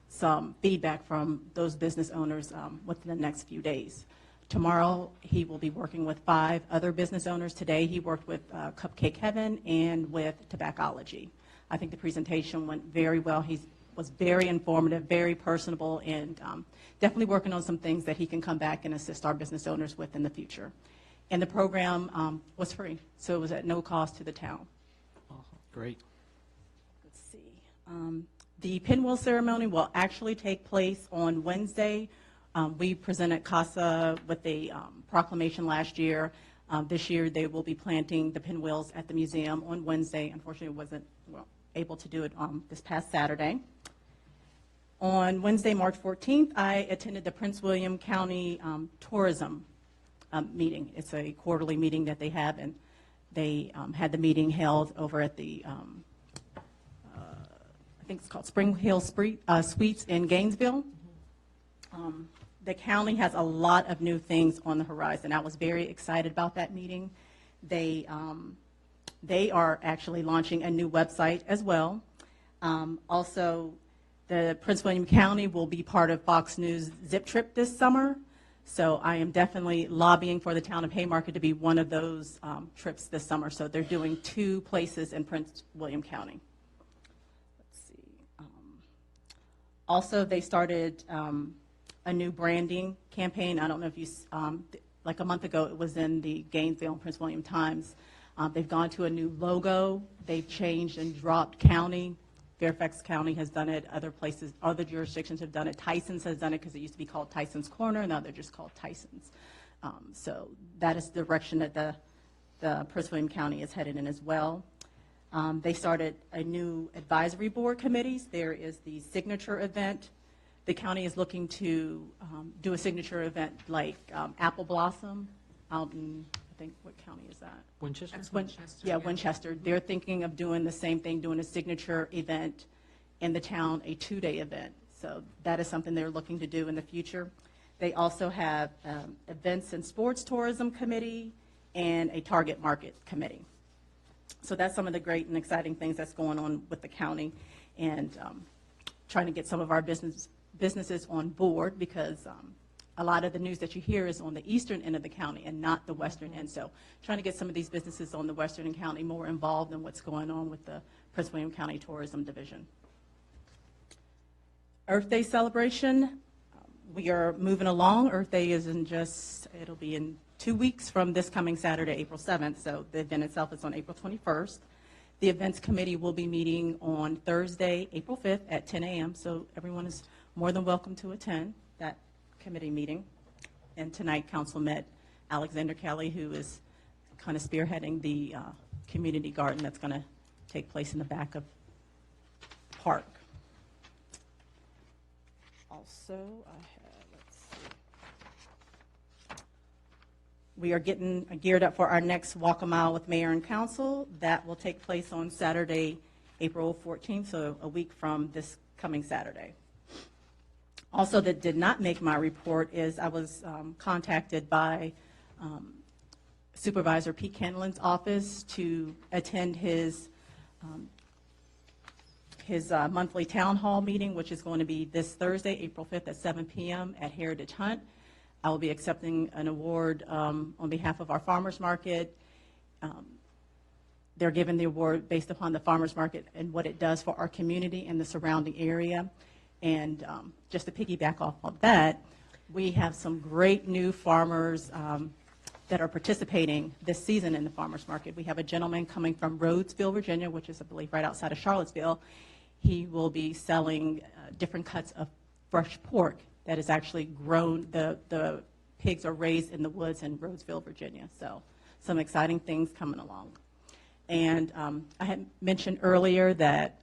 some feedback from those business owners within the next few days. Tomorrow, he will be working with 5 other business owners. Today, he worked with Cupcake Heaven and with Tobaccology. I think the presentation went very well. He was very informative, very personable, and definitely working on some things that he can come back and assist our business owners with in the future. And the program was free, so it was at no cost to the town. Great. Let's see. The pinwheel ceremony will actually take place on Wednesday. We presented CASA with a proclamation last year. This year, they will be planting the pinwheels at the museum on Wednesday. Unfortunately, wasn't able to do it this past Saturday. On Wednesday, March 14th, I attended the Prince William County Tourism meeting. It's a quarterly meeting that they have, and they had the meeting held over at the, I think it's called Spring Hill Suites in Gainesville. The county has a lot of new things on the horizon. I was very excited about that meeting. They are actually launching a new website as well. Also, the Prince William County will be part of Fox News Zip Trip this summer. So I am definitely lobbying for the town of Haymarket to be one of those trips this summer. So they're doing 2 places in Prince William County. Let's see. Also, they started a new branding campaign. I don't know if you, like a month ago, it was in the Gainesville and Prince William Times. They've gone to a new logo. They've changed and dropped county. Fairfax County has done it. Other places, other jurisdictions have done it. Tyson's has done it because it used to be called Tyson's Corner. Now they're just called Tyson's. So that is the direction that the Prince William County is headed in as well. They started a new advisory board committees. There is the signature event. The county is looking to do a signature event like Apple Blossom out in, I think, what county is that? Winchester? Yeah, Winchester. They're thinking of doing the same thing, doing a signature event in the town, a 2-day event. So that is something they're looking to do in the future. They also have events and sports tourism committee and a target market committee. So that's some of the great and exciting things that's going on with the county, and trying to get some of our businesses on board, because a lot of the news that you hear is on the eastern end of the county and not the western end. So trying to get some of these businesses on the western county more involved in what's going on with the Prince William County Tourism Division. Earth Day celebration, we are moving along. Earth Day is it'll be in 2 weeks from this coming Saturday, April 7th. So the event itself is on April 21st. The events committee will be meeting on Thursday, April 5th at 10 a.m. So everyone is more than welcome to attend that committee meeting. And tonight, council met Alexander Kelly, who is kind of spearheading the community garden that's going to take place in the back of Park. Also, let's see. We are getting geared up for our next Walk a Mile with Mayor and Council. That will take place on Saturday, April 14th, so a week from this coming Saturday. Also, that did not make my report is I was contacted by Supervisor Pete Kenlin's office to attend his monthly town hall meeting, which is going to be this Thursday, April 5th at 7 p.m. at Heritage Hunt. I will be accepting an award on behalf of our farmers market. They're given the award based upon the farmers market and what it does for our community and the surrounding area. And just to piggyback off of that, we have some great new farmers that are participating this season in the farmers market. We have a gentleman coming from Rhodesville, Virginia, which is, I believe, right outside of Charlottesville. He will be selling different cuts of fresh pork that is actually grown. The pigs are raised in the woods in Rhodesville, Virginia. So some exciting things coming along. And I had mentioned earlier that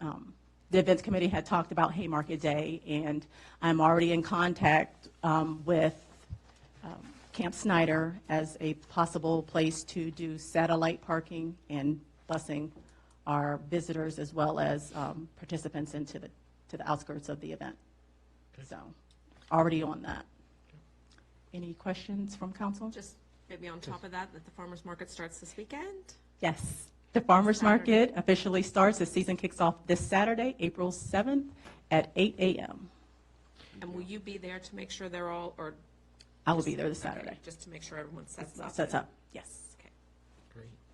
the events committee had talked about Haymarket Day, and I'm already in contact with Camp Snyder as a possible place to do satellite parking and busing our visitors as well as participants into the outskirts of the event. So already on that. Any questions from council? Just maybe on top of that, that the farmer's market starts this weekend? Yes. The farmers market officially starts. The season kicks off this Saturday, April 7th at 8 a.m. And will you be there to make sure they're all, or? I will be there this Saturday. Okay, just to make sure everyone sets up. Sets up, yes. Okay.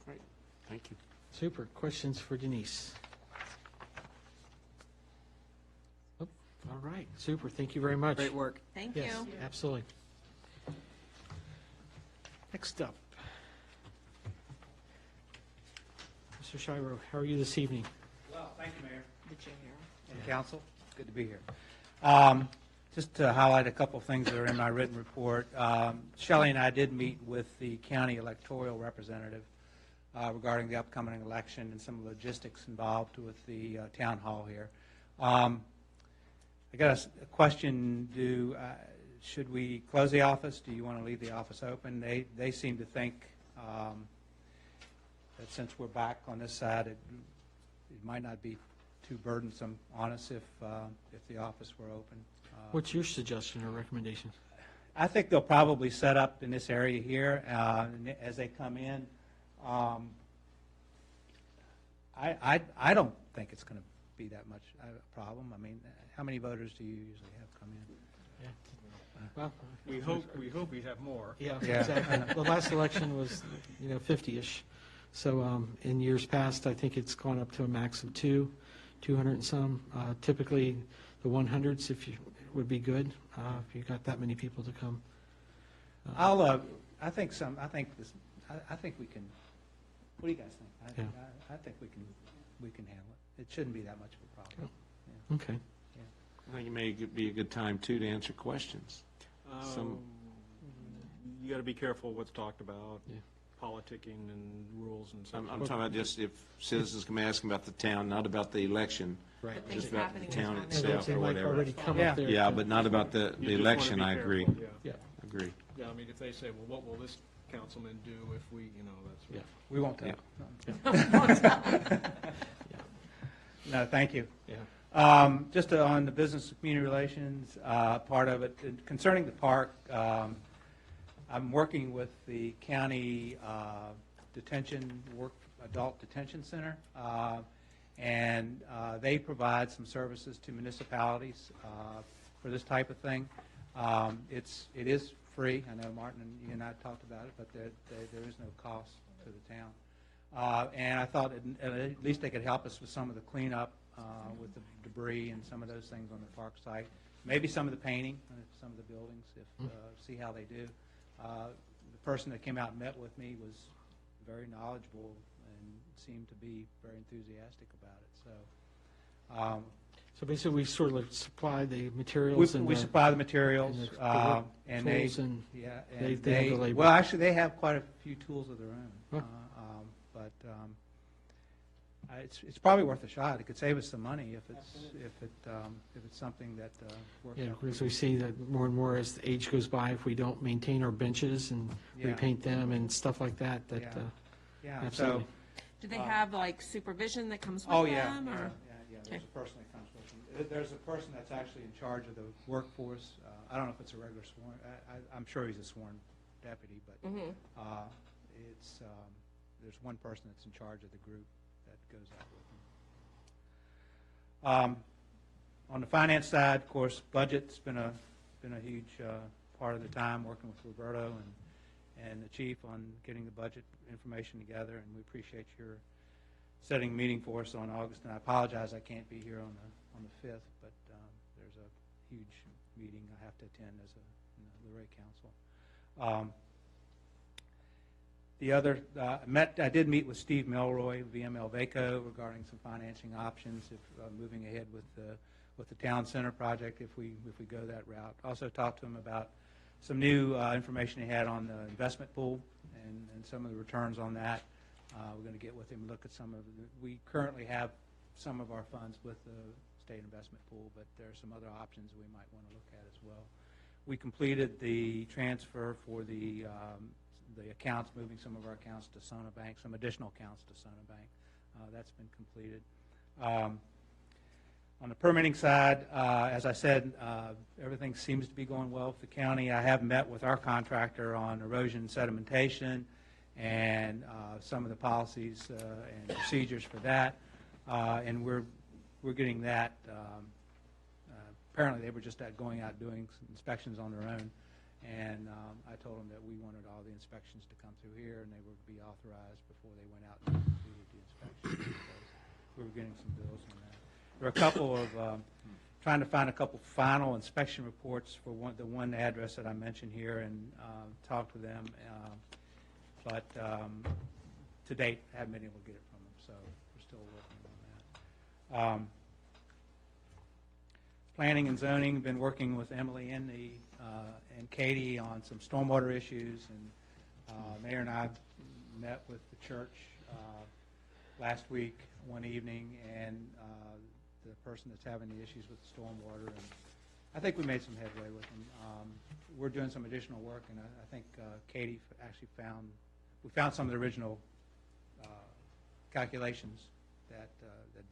Great. Thank you. Super. Questions for Denise? Oh, all right. Super. Thank you very much. Great work. Thank Yes, you. absolutely. Next up, Mr. Shiro, how are you this evening? Well, thank you, Mayor The chair. and council. Good to be here. Just to highlight a couple of things that are in my written report. Shelley and I did meet with the county electoral representative regarding the upcoming election and some logistics involved with the town hall here. I got a question. Should we close the office? Do you want to leave the office open? They seem to think that since we're back on this side, it might not be too burdensome on us if the office were open. What's your suggestion or recommendation? I think they'll probably set up in this area here as they come in. I don't think it's going to be that much a problem. I mean, how many voters do you usually have come in? Well, We hope we have more. yeah, Yeah. exactly. The last election was, 50-ish. So in years past, I think it's gone up to a max of 200 and some. Typically, the 100s would be good if you got that many people to come. I think we can. What do you guys think? Yeah. I think we can handle it. It shouldn't be that much of a problem. Okay. I think it may be a good time, too, to answer questions. You got to be careful what's talked about, Yeah. politicking and rules and stuff. I'm talking about just if citizens come asking about the town, not about the election, Right. But things just about happening the town in town. itself They or might whatever. already come Yeah. up there. Yeah, to- but not about the You just wanna election, be I agree. careful, yeah. Yeah. Agree. Yeah, I mean, if they say, well, what will this councilman do if we, that's. Yeah. We won't tell. Yeah. No, thank you. Yeah. Just on the business and community relations part of it, concerning the park, I'm working with the county adult detention center, and they provide some services to municipalities for this type of thing. It is free. I know Martin and you and I talked about it, but there is no cost to the town. And I thought at least they could help us with some of the cleanup with the debris and some of those things on the park site. Maybe some of the painting of some of the buildings, see how they do. The person that came out and met with me was very knowledgeable and seemed to be very enthusiastic about it. So basically, we sort of supply the materials and We supply the materials, and the work and tools and yeah, they and have the labor. well, actually, they have quite a few tools of their own. Huh. But it's probably worth a shot. It could save us some money if it's something that works Yeah, out. because we see that more and more as the age goes by, if we don't maintain our benches and Yeah. repaint them and stuff like that, Yeah. Yeah, absolutely. Do they have like supervision that comes with Oh, yeah. them, or? There's Okay. a person that comes with them. There's a person that's actually in charge of the workforce. I don't know if it's a regular sworn, I'm sure he's a sworn deputy, but Mhm. there's one person that's in charge of the group that goes out with him. On the finance side, of course, budget's been a huge part of the time, working with Roberto and the chief on getting the budget information together, and we appreciate your setting a meeting for us on August. And I apologize I can't be here on the 5th, but there's a huge meeting I have to attend as a Luray Council. The other, I did meet with Steve Melroy, VML Vaco, regarding some financing options if moving ahead with the town center project if we go that route. Also talked to him about some new information he had on the investment pool and some of the returns on that. We're going to get with him and look at some of we currently have some of our funds with the state investment pool, but there are some other options we might want to look at as well. We completed the transfer for the accounts, moving some of our accounts to Sona Bank, some additional accounts to Sona Bank. That's been completed. On the permitting side, as I said, everything seems to be going well with the county. I have met with our contractor on erosion sedimentation and some of the policies and procedures for that, and we're getting that. Apparently, they were just going out doing some inspections on their own, and I told them that we wanted all the inspections to come through here, and they would be authorized before they went out and completed the inspection. So we were getting some bills on that. There are a couple of trying to find a couple final inspection reports for the one address that I mentioned here, and talked with them, but to date, I haven't been able to get it from them, so we're still working on that. Planning and zoning, been working with Emily and Katie on some stormwater issues, and Mayor and I met with the church last week, one evening, and the person that's having the issues with the stormwater, and I think we made some headway with them. We're doing some additional work, and I think Katie actually found some of the original calculations that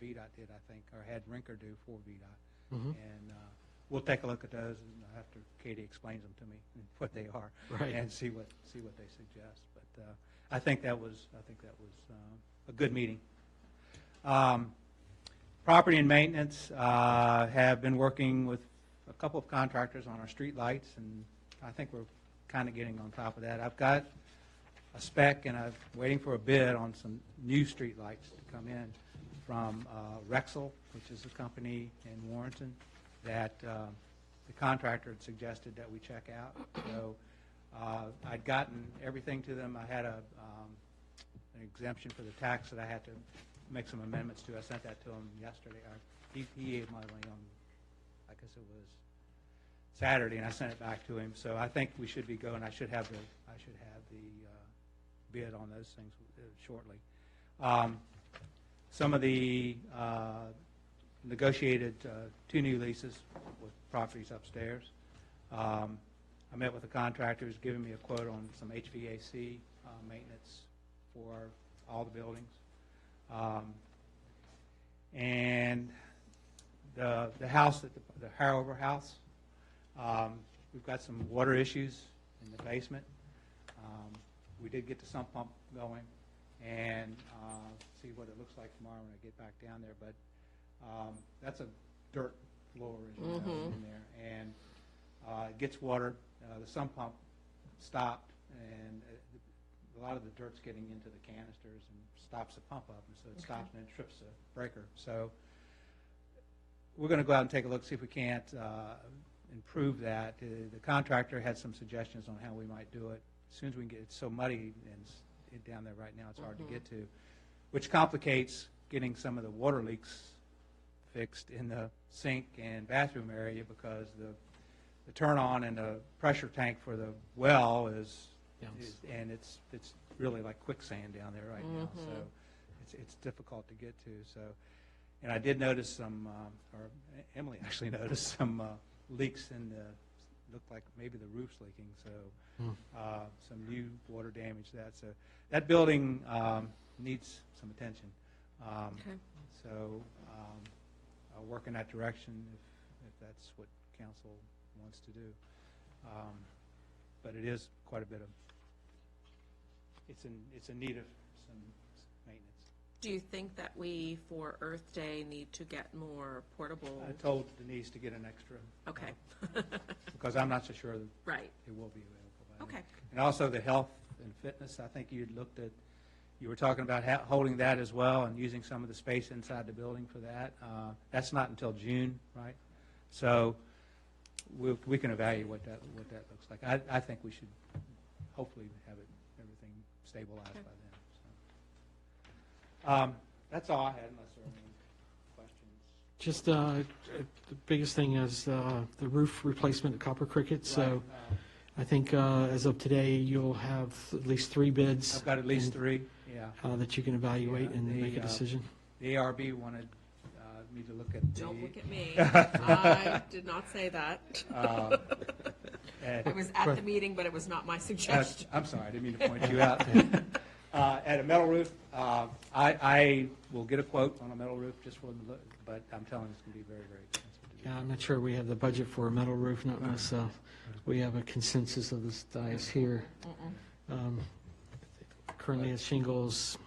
VDOT did, I think, or had Rinker do for VDOT. Mhm. And we'll take a look at those and after Katie explains them to me and what they are, Right. and see what they suggest. But I think that was a good meeting. Property and maintenance have been working with a couple of contractors on our street lights, and I think we're kind of getting on top of that. I've got a spec, and I'm waiting for a bid on some new street lights to come in from Rexel, which is a company in Warrenton that the contractor had suggested that we check out. So I'd gotten everything to them. I had an exemption for the tax that I had to make some amendments to. I sent that to him yesterday. He emailed me on, I guess it was Saturday, and I sent it back to him. So I think we should be going. I should have the bid on those things shortly. Some of the negotiated 2 new leases with properties upstairs. I met with the contractors, giving me a quote on some HVAC maintenance for all the buildings. And the house, the Harrover house, we've got some water issues in the basement. We did get the sump pump going, and see what it looks like tomorrow when I get back down there. But that's a dirt floor, as you know, in there, and it gets water. The sump pump stopped, and a lot of the dirt's getting into the canisters and stops the pump up, and so it stops and then trips the breaker. So we're going to go out and take a look, see if we can't improve that. The contractor had some suggestions on how we might do it. As soon as we can get it so muddy and down there right now, it's hard to get to, which complicates getting some of the water leaks fixed in the sink and bathroom area, because the turn on and the pressure tank for the well is and it's really like quicksand down there right now, so it's difficult to get to. So, and I did notice some, or Emily actually noticed some leaks in the, looked like maybe the roof's leaking, so some new water damage that. So that building needs some attention. So I'll work in that direction if that's what council wants to do. But it is quite a bit of, it's in need of some maintenance. Do you think that we, for Earth Day, need to get more portable? I told Denise to get an extra. Okay. Because I'm not so sure that Right. it will be available. Okay. And also the health and fitness, I think you'd looked at, you were talking about holding that as well and using some of the space inside the building for that. That's not until June, right? So we can evaluate what that looks like. I think we should hopefully have everything stabilized by then. So. That's all I had, unless there are any questions. Just the biggest thing is the roof replacement at Copper Cricket. So I think as of today, you'll have at least 3 bids. I've got at least 3, yeah. That you can evaluate and make a decision. The ARB wanted me to look at the... Don't look at me. I did not say that. I was at the meeting, but it was not my suggestion. I'm sorry, I didn't mean to point you out. At a metal roof, I will get a quote on a metal roof just for the look, but I'm telling you, it's going to be very, very expensive to do. Yeah, I'm not sure we have the budget for a metal roof, not unless we have a consensus of this dais here. Currently it's shingles.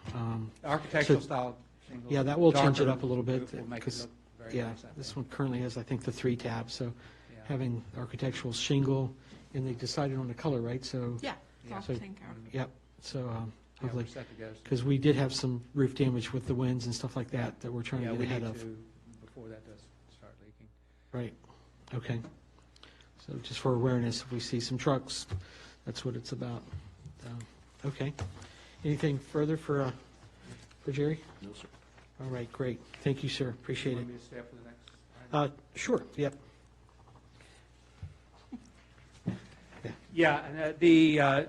Architectural style shingles. Yeah, that will change it darker up a little bit. roof will make it Because, look very yeah, nice, I this think. one currently has, I think, the 3 tabs, so Yeah. having architectural shingle, and they decided on the color, right? So Yeah, it's all so- taken care of. Yep, so Yeah, hopefully, we're set to go. because we did have some roof damage with the winds and stuff like that, that we're trying to Yeah, get we ahead need of. to, before that does start leaking. Right, okay. So just for awareness, if we see some trucks, that's what it's about. Okay. Anything further for Jerry? No, sir. All right, great. Thank you, sir. Appreciate Want it. me to stay up for the next item? Sure, yep. Yeah, and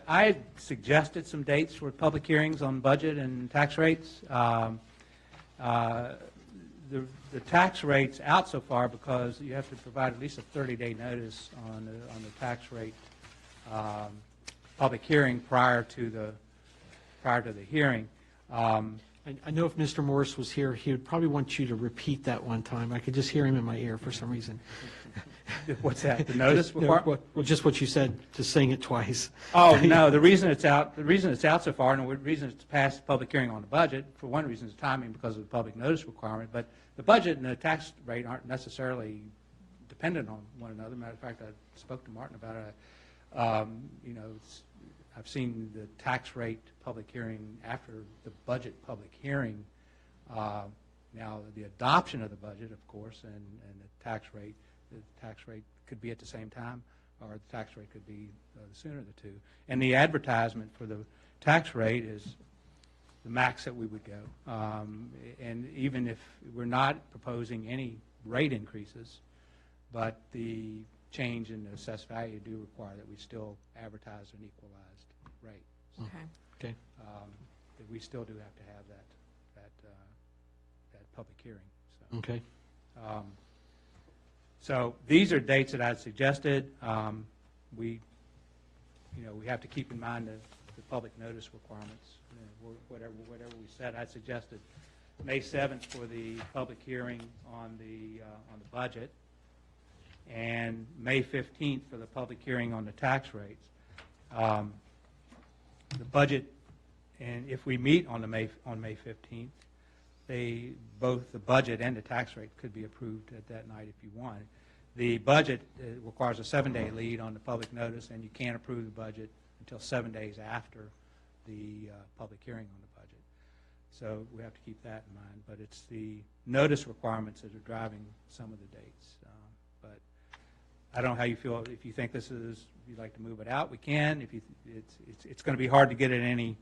I had suggested some dates for public hearings on budget and tax rates. The tax rate's out so far because you have to provide at least a 30-day notice on the tax rate public hearing prior to the hearing. I know if Mr. Morris was here, he would probably want you to repeat that one time. I could just hear him in my ear for some reason. What's that? The notice Just, no, requirement? well, just what you said, just saying it twice. Oh, no, the reason it's out so far, and the reason it's passed public hearing on the budget, for one reason is timing because of the public notice requirement, but the budget and the tax rate aren't necessarily dependent on one another. Matter of fact, I spoke to Martin about it. I've seen the tax rate public hearing after the budget public hearing. Now, the adoption of the budget, of course, and the tax rate could be at the same time, or the tax rate could be sooner of the two. And the advertisement for the tax rate is the max that we would go. And even if we're not proposing any rate increases, but the change in the assessed value do require that we still advertise an equalized rate. Okay. Okay. That we still do have to have that public hearing. So. Okay. So these are dates that I suggested. We have to keep in mind the public notice requirements. Whatever we said, I suggested May 7th for the public hearing on the budget, and May 15th for the public hearing on the tax rates. The budget, and if we meet on May 15th, both the budget and the tax rate could be approved at that night if you want. The budget requires a 7-day lead on the public notice, and you can't approve the budget until 7 days after the public hearing on the budget. So we have to keep that in mind. But it's the notice requirements that are driving some of the dates. But I don't know how you feel. If you think this is, if you'd like to move it out, we can. If it's going to be hard to get it any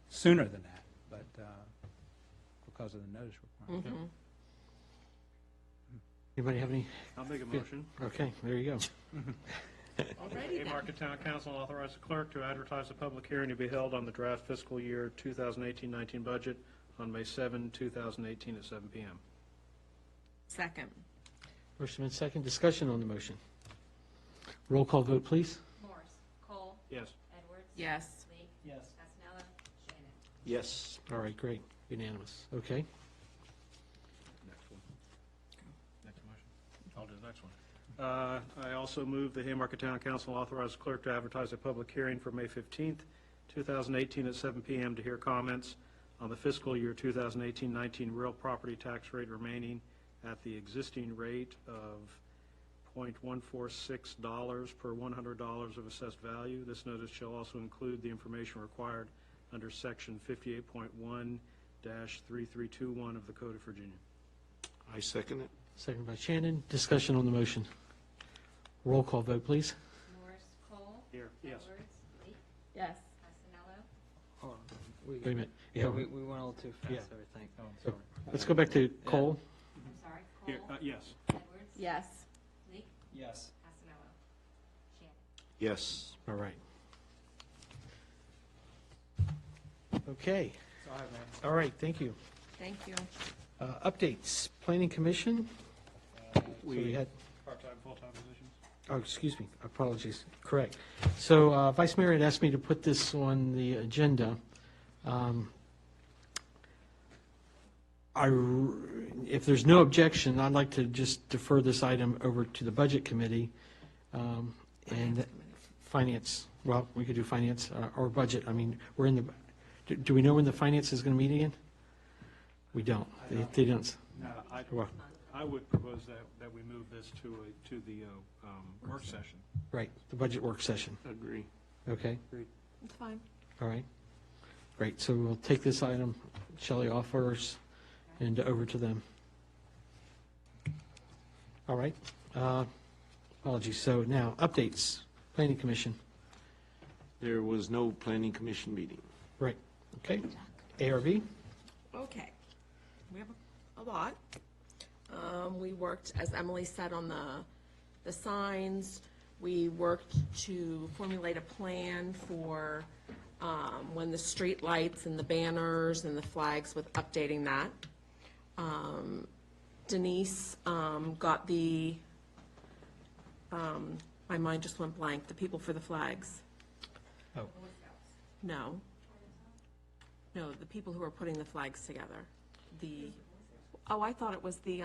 sooner than that, but because of the notice requirement. Mm-hmm. Anybody have any? I'll make a motion. Okay, there you go. Alrighty then. Haymarket Town Council authorize the clerk to advertise a public hearing to be held on the draft fiscal year 2018-19 budget on May 7, 2018 at 7 p.m. Second. Motion been second. Discussion on the motion. Roll call vote, please. Morse. Cole. Yes. Edwards. Yes. Lee. Yes. Castanella. Shannon. Yes. All right, great. Unanimous. Okay. Next one. Next motion. I'll do the next one. I also move the Haymarket Town Council authorize the clerk to advertise a public hearing for May 15th, 2018 at 7 p.m. to hear comments on the fiscal year 2018-19 real property tax rate remaining at the existing rate of $0.146 per $100 of assessed value. This notice shall also include the information required under Section 58.1-3321 of the Code of Virginia. I second it. Second by Shannon. Discussion on the motion. Roll call vote, please. Morse. Cole. Here. Yes. Edwards. Lee. Yes. Castanella. Wait a minute. Yeah, we went a little too fast, Yeah. I think. Oh, I'm sorry. Let's go back to Cole. I'm sorry, Here, Cole. yes. Edwards. Yes. Leek. Yes. Casanello. Shannon. Yes. All right. Okay. That's all I have, Mayor. All right, thank you. Thank you. Updates, Planning Commission. So we had, Part-time, full-time positions? oh, excuse me, apologies, correct. So Vice Mayor had asked me to put this on the agenda. If there's no objection, I'd like to just defer this item over to the Budget Committee and Finance. Well, we could do Finance or Budget. I mean, we're in the, do we know when the Finance is going to meet again? We don't. They don't. No, Well, I would propose that we move this to the work session. right, the budget work session. Agree. Okay, It's fine. all right. Great, so we'll take this item, Shelley, off first and over to them. All right. Apologies. So now, updates, Planning Commission. There was no planning commission meeting. Right, okay. ARB? Okay. We have a lot. We worked, as Emily said, on the signs. We worked to formulate a plan for when the street lights and the banners and the flags, with updating that. Denise got the, my mind just went blank, the people for the flags. Oh. No. No, the people who are putting the flags together. Oh, I thought it was the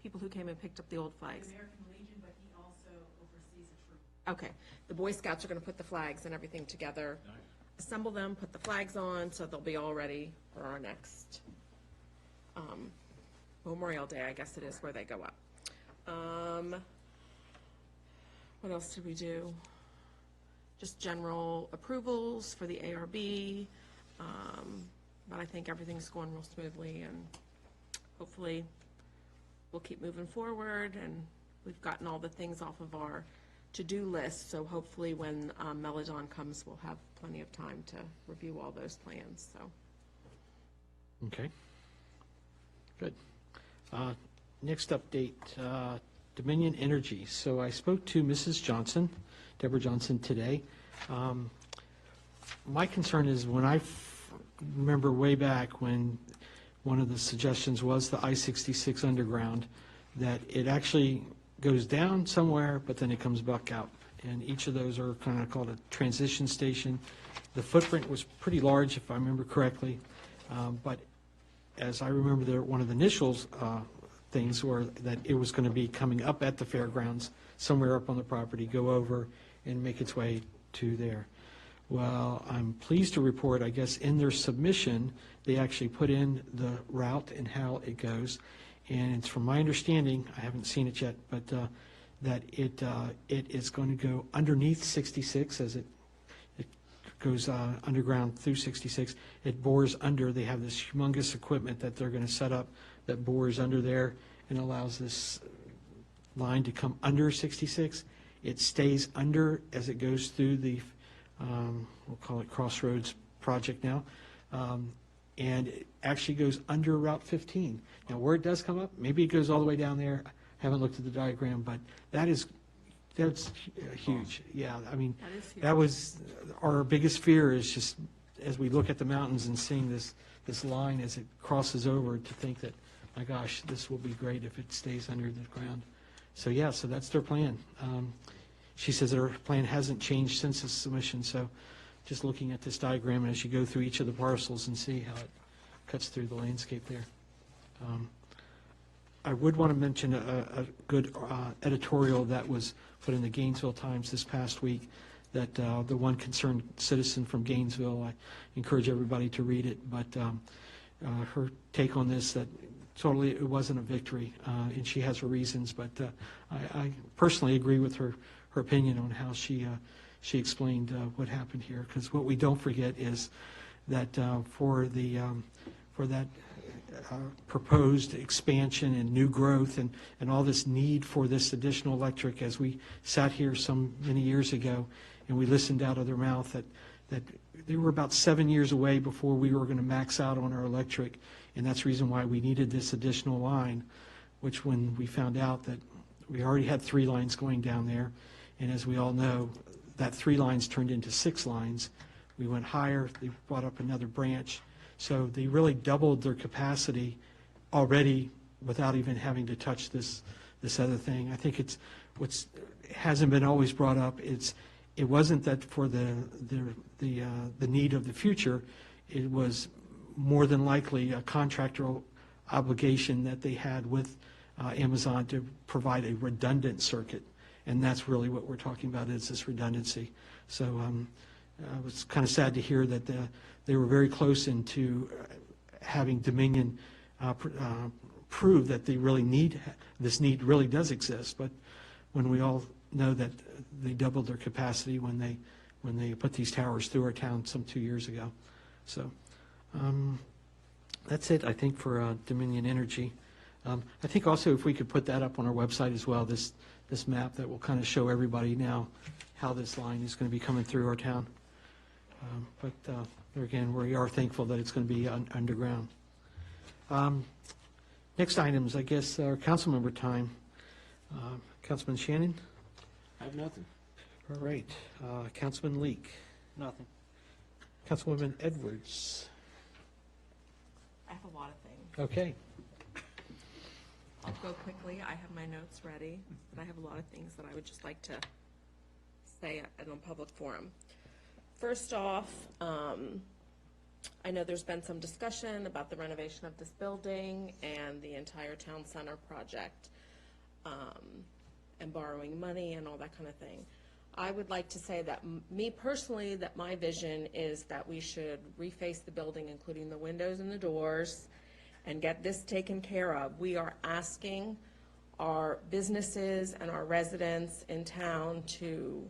people who came and picked up the old flags. American Legion, but he also oversees a troop. Okay, the Boy Scouts are gonna put the flags and everything together, assemble them, put the flags on, so they'll be all ready for our next Memorial Day, I guess it is, where they go up. What else did we do? Just general approvals for the ARB, but I think everything's going real smoothly, and hopefully we'll keep moving forward, and we've gotten all the things off of our to-do list, so hopefully when Melodon comes, we'll have plenty of time to review all those plans, so. Okay. Good. Next update, Dominion Energy. So I spoke to Mrs. Johnson, Deborah Johnson, today. My concern is when I remember way back when one of the suggestions was the I-66 underground, that it actually goes down somewhere, but then it comes back out. And each of those are kind of called a transition station. The footprint was pretty large, if I remember correctly, but as I remember, there, one of the initials things were that it was going to be coming up at the fairgrounds, somewhere up on the property, go over and make its way to there. Well, I'm pleased to report, I guess, in their submission, they actually put in the route and how it goes. And it's from my understanding, I haven't seen it yet, but that it is going to go underneath 66 as it goes underground through 66. It bores under. They have this humongous equipment that they're going to set up that bores under there and allows this line to come under 66. It stays under as it goes through the, we'll call it Crossroads project now, and it actually goes under Route 15. Now, where it does come up, maybe it goes all the way down there. I haven't looked at the diagram, but that's huge. Yeah, I mean, That is huge. that was our biggest fear, is just as we look at the mountains and seeing this line as it crosses over, to think that, my gosh, this will be great if it stays under the ground. So yeah, so that's their plan. She says that her plan hasn't changed since the submission, so just looking at this diagram as you go through each of the parcels and see how it cuts through the landscape there. I would want to mention a good editorial that was put in the Gainesville Times this past week, that the one concerned citizen from Gainesville, I encourage everybody to read it, but her take on this, that totally it wasn't a victory, and she has her reasons, but I personally agree with her opinion on how she explained what happened here, because what we don't forget is that for that proposed expansion and new growth and all this need for this additional electric, as we sat here many years ago and we listened out of their mouth that they were about 7 years away before we were going to max out on our electric, and that's the reason why we needed this additional line, which when we found out that we already had 3 lines going down there, and as we all know, that 3 lines turned into 6 lines. We went higher, they brought up another branch, so they really doubled their capacity already without even having to touch this other thing. I think it's what's hasn't been always brought up. It wasn't that for the need of the future. It was more than likely a contractual obligation that they had with Amazon to provide a redundant circuit, and that's really what we're talking about, is this redundancy. So it was kind of sad to hear that they were very close into having Dominion prove that they really this need really does exist. But when we all know that they doubled their capacity when they put these towers through our town some 2 years ago. So that's it, I think, for Dominion Energy. I think also if we could put that up on our website as well, this map that will kind of show everybody now how this line is going to be coming through our town. But there again, we are thankful that it's going to be underground. Next items, I guess, are council member time. Councilman Shannon? I have nothing. All right. Councilman Leak? Nothing. Councilwoman Edwards? I have a lot of things. Okay. I'll go quickly. I have my notes ready, but I have a lot of things that I would just like to say at a public forum. First off, I know there's been some discussion about the renovation of this building and the entire town center project, and borrowing money and all that kind of thing. I would like to say that me personally, that my vision is that we should reface the building, including the windows and the doors, and get this taken care of. We are asking our businesses and our residents in town to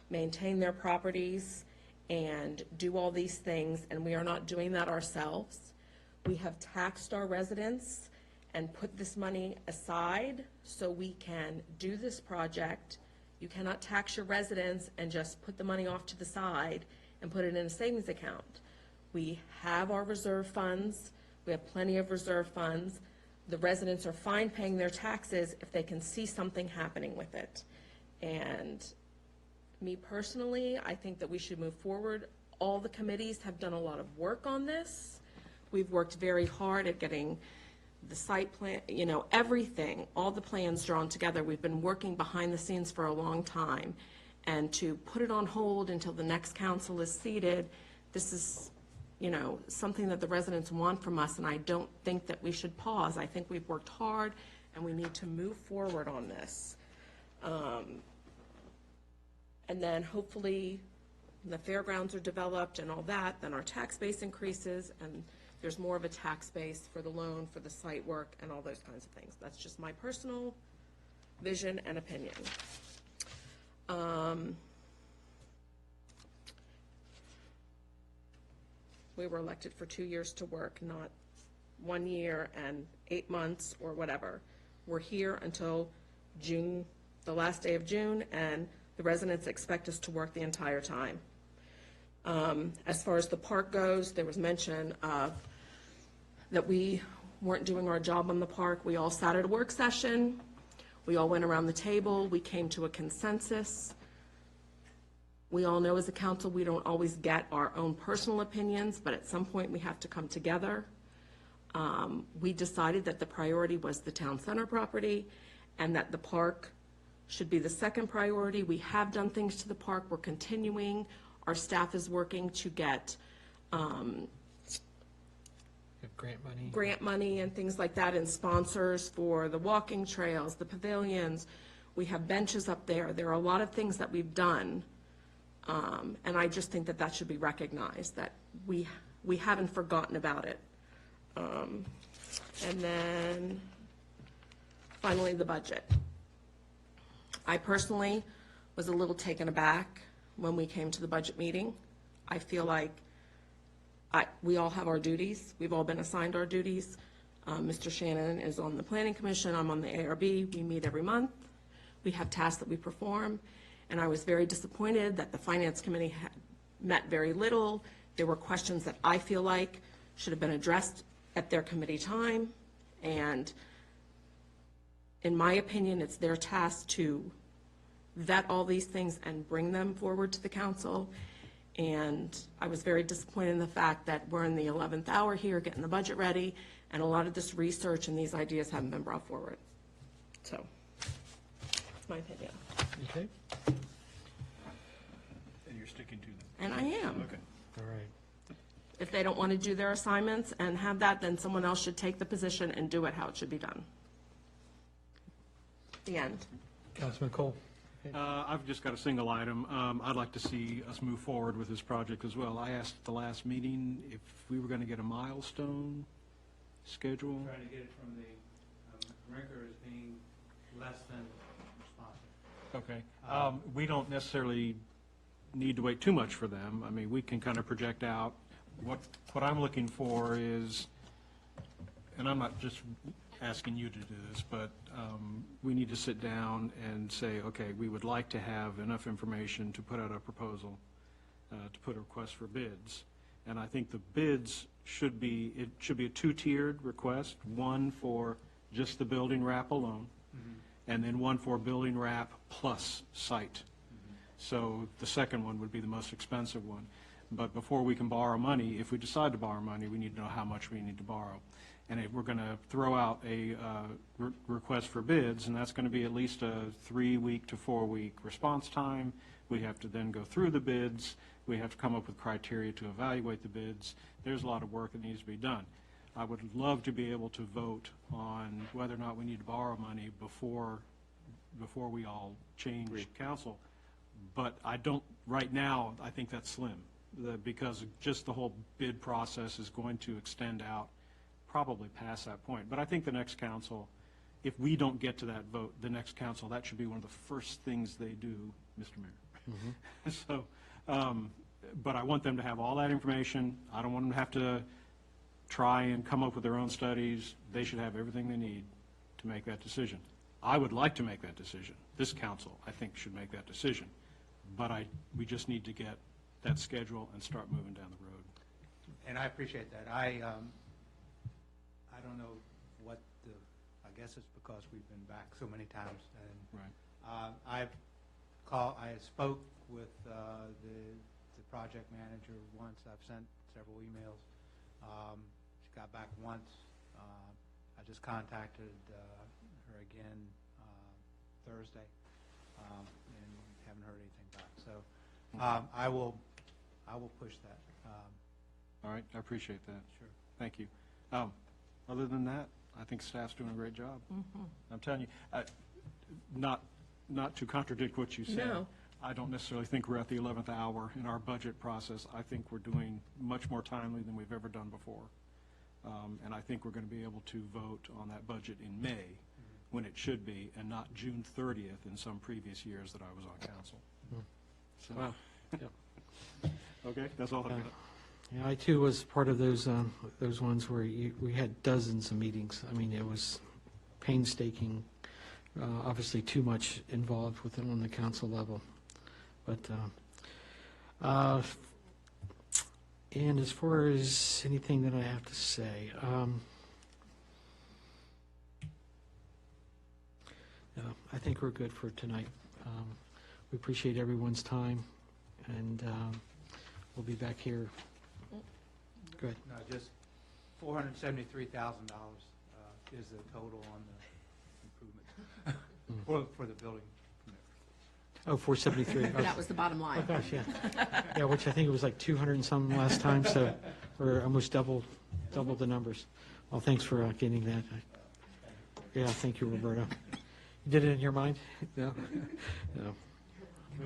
maintain their properties and do all these things, and we are not doing that ourselves. We have taxed our residents and put this money aside so we can do this project. You cannot tax your residents and just put the money off to the side and put it in a savings account. We have our reserve funds. We have plenty of reserve funds. The residents are fine paying their taxes if they can see something happening with it. And me personally, I think that we should move forward. All the committees have done a lot of work on this. We've worked very hard at getting the site plan, everything, all the plans drawn together. We've been working behind the scenes for a long time. And to put it on hold until the next council is seated, this is, something that the residents want from us, and I don't think that we should pause. I think we've worked hard, and we need to move forward on this. And then hopefully when the fairgrounds are developed and all that, then our tax base increases and there's more of a tax base for the loan, for the site work, and all those kinds of things. That's just my personal vision and opinion. We were elected for 2 years to work, not 1 year and 8 months or whatever. We're here until June, the last day of June, and the residents expect us to work the entire time. As far as the park goes, there was mention of that we weren't doing our job on the park. We all sat at a work session. We all went around the table. We came to a consensus. We all know as a council we don't always get our own personal opinions, but at some point we have to come together. We decided that the priority was the town center property and that the park should be the second priority. We have done things to the park. We're continuing. Our staff is working to get grant money and things like that, and sponsors for the walking trails, the pavilions. We have benches up there. There are a lot of things that we've done, and I just think that that should be recognized, that we haven't forgotten about it. And then finally, the budget. I personally was a little taken aback when we came to the budget meeting. I feel like we all have our duties. We've all been assigned our duties. Mr. Shannon is on the Planning Commission. I'm on the ARB. We meet every month. We have tasks that we perform. And I was very disappointed that the Finance Committee met very little. There were questions that I feel like should have been addressed at their committee time. And in my opinion, it's their task to vet all these things and bring them forward to the council. And I was very disappointed in the fact that we're in the 11th hour here getting the budget ready, and a lot of this research and these ideas haven't been brought forward. So, that's my opinion. Okay. And you're sticking to them? And I am. Okay. All right. If they don't want to do their assignments and have that, then someone else should take the position and do it how it should be done. The end. Councilman Cole? I've just got a single item. I'd like to see us move forward with this project as well. I asked at the last meeting if we were going to get a milestone schedule. Trying to get it from the Rinker as being less than responsive. Okay. We don't necessarily need to wait too much for them. I mean, we can kind of project out. What I'm looking for is, and I'm not just asking you to do this, but we need to sit down and say, okay, we would like to have enough information to put out a proposal, to put a request for bids. And I think the bids should be a two-tiered request, one for just the building wrap alone, and then one for building wrap plus site. So the second one would be the most expensive one. But before we can borrow money, if we decide to borrow money, we need to know how much we need to borrow. And if we're going to throw out a request for bids, and that's going to be at least a 3-week to 4-week response time. We have to then go through the bids. We have to come up with criteria to evaluate the bids. There's a lot of work that needs to be done. I would love to be able to vote on whether or not we need to borrow money before we all change council. But I don't, right now, I think that's slim, because just the whole bid process is going to extend out probably past that point. But I think the next council, if we don't get to that vote, the next council, that should be one of the first things they do, Mr. Mayor. So, but I want them to have all that information. I don't want them to have to try and come up with their own studies. They should have everything they need to make that decision. I would like to make that decision. This council, I think, should make that decision. But we just need to get that schedule and start moving down the road. And I appreciate that. I don't know what I guess it's because we've been back so many times. And right. I spoke with the project manager once. I've sent several emails. She got back once. I just contacted her again Thursday and haven't heard anything back. So I will push that. All right, I appreciate that. Sure. Thank you. Other than that, I think staff's doing a great job. I'm telling you, not to contradict what you said. No. I don't necessarily think we're at the 11th hour in our budget process. I think we're doing much more timely than we've ever done before. And I think we're going to be able to vote on that budget in May when it should be, and not June 30th in some previous years that I was on council. So, Wow. Yep. Okay, that's all I've got. Yeah, I too was part of those ones where we had dozens of meetings. I mean, it was painstaking, obviously too much involved with it on the council level. But, and as far as anything that I have to say, no, I think we're good for tonight. We appreciate everyone's time, and we'll be back here. Good. No, just $473,000 is the total on the improvement for the building. Oh, 473. That was the bottom line. Oh, gosh, yeah. Yeah, which I think it was like 200 and some last time, so we're almost double the numbers. Well, thanks for getting that. Yeah, thank you, Roberta. You did it in your mind? No? No.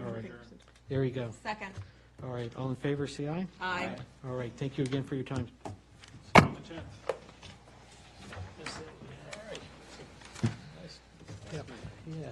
All right. There you go. Second. All right, all in favor, say aye. Aye. All right, thank you again for your time. Yeah.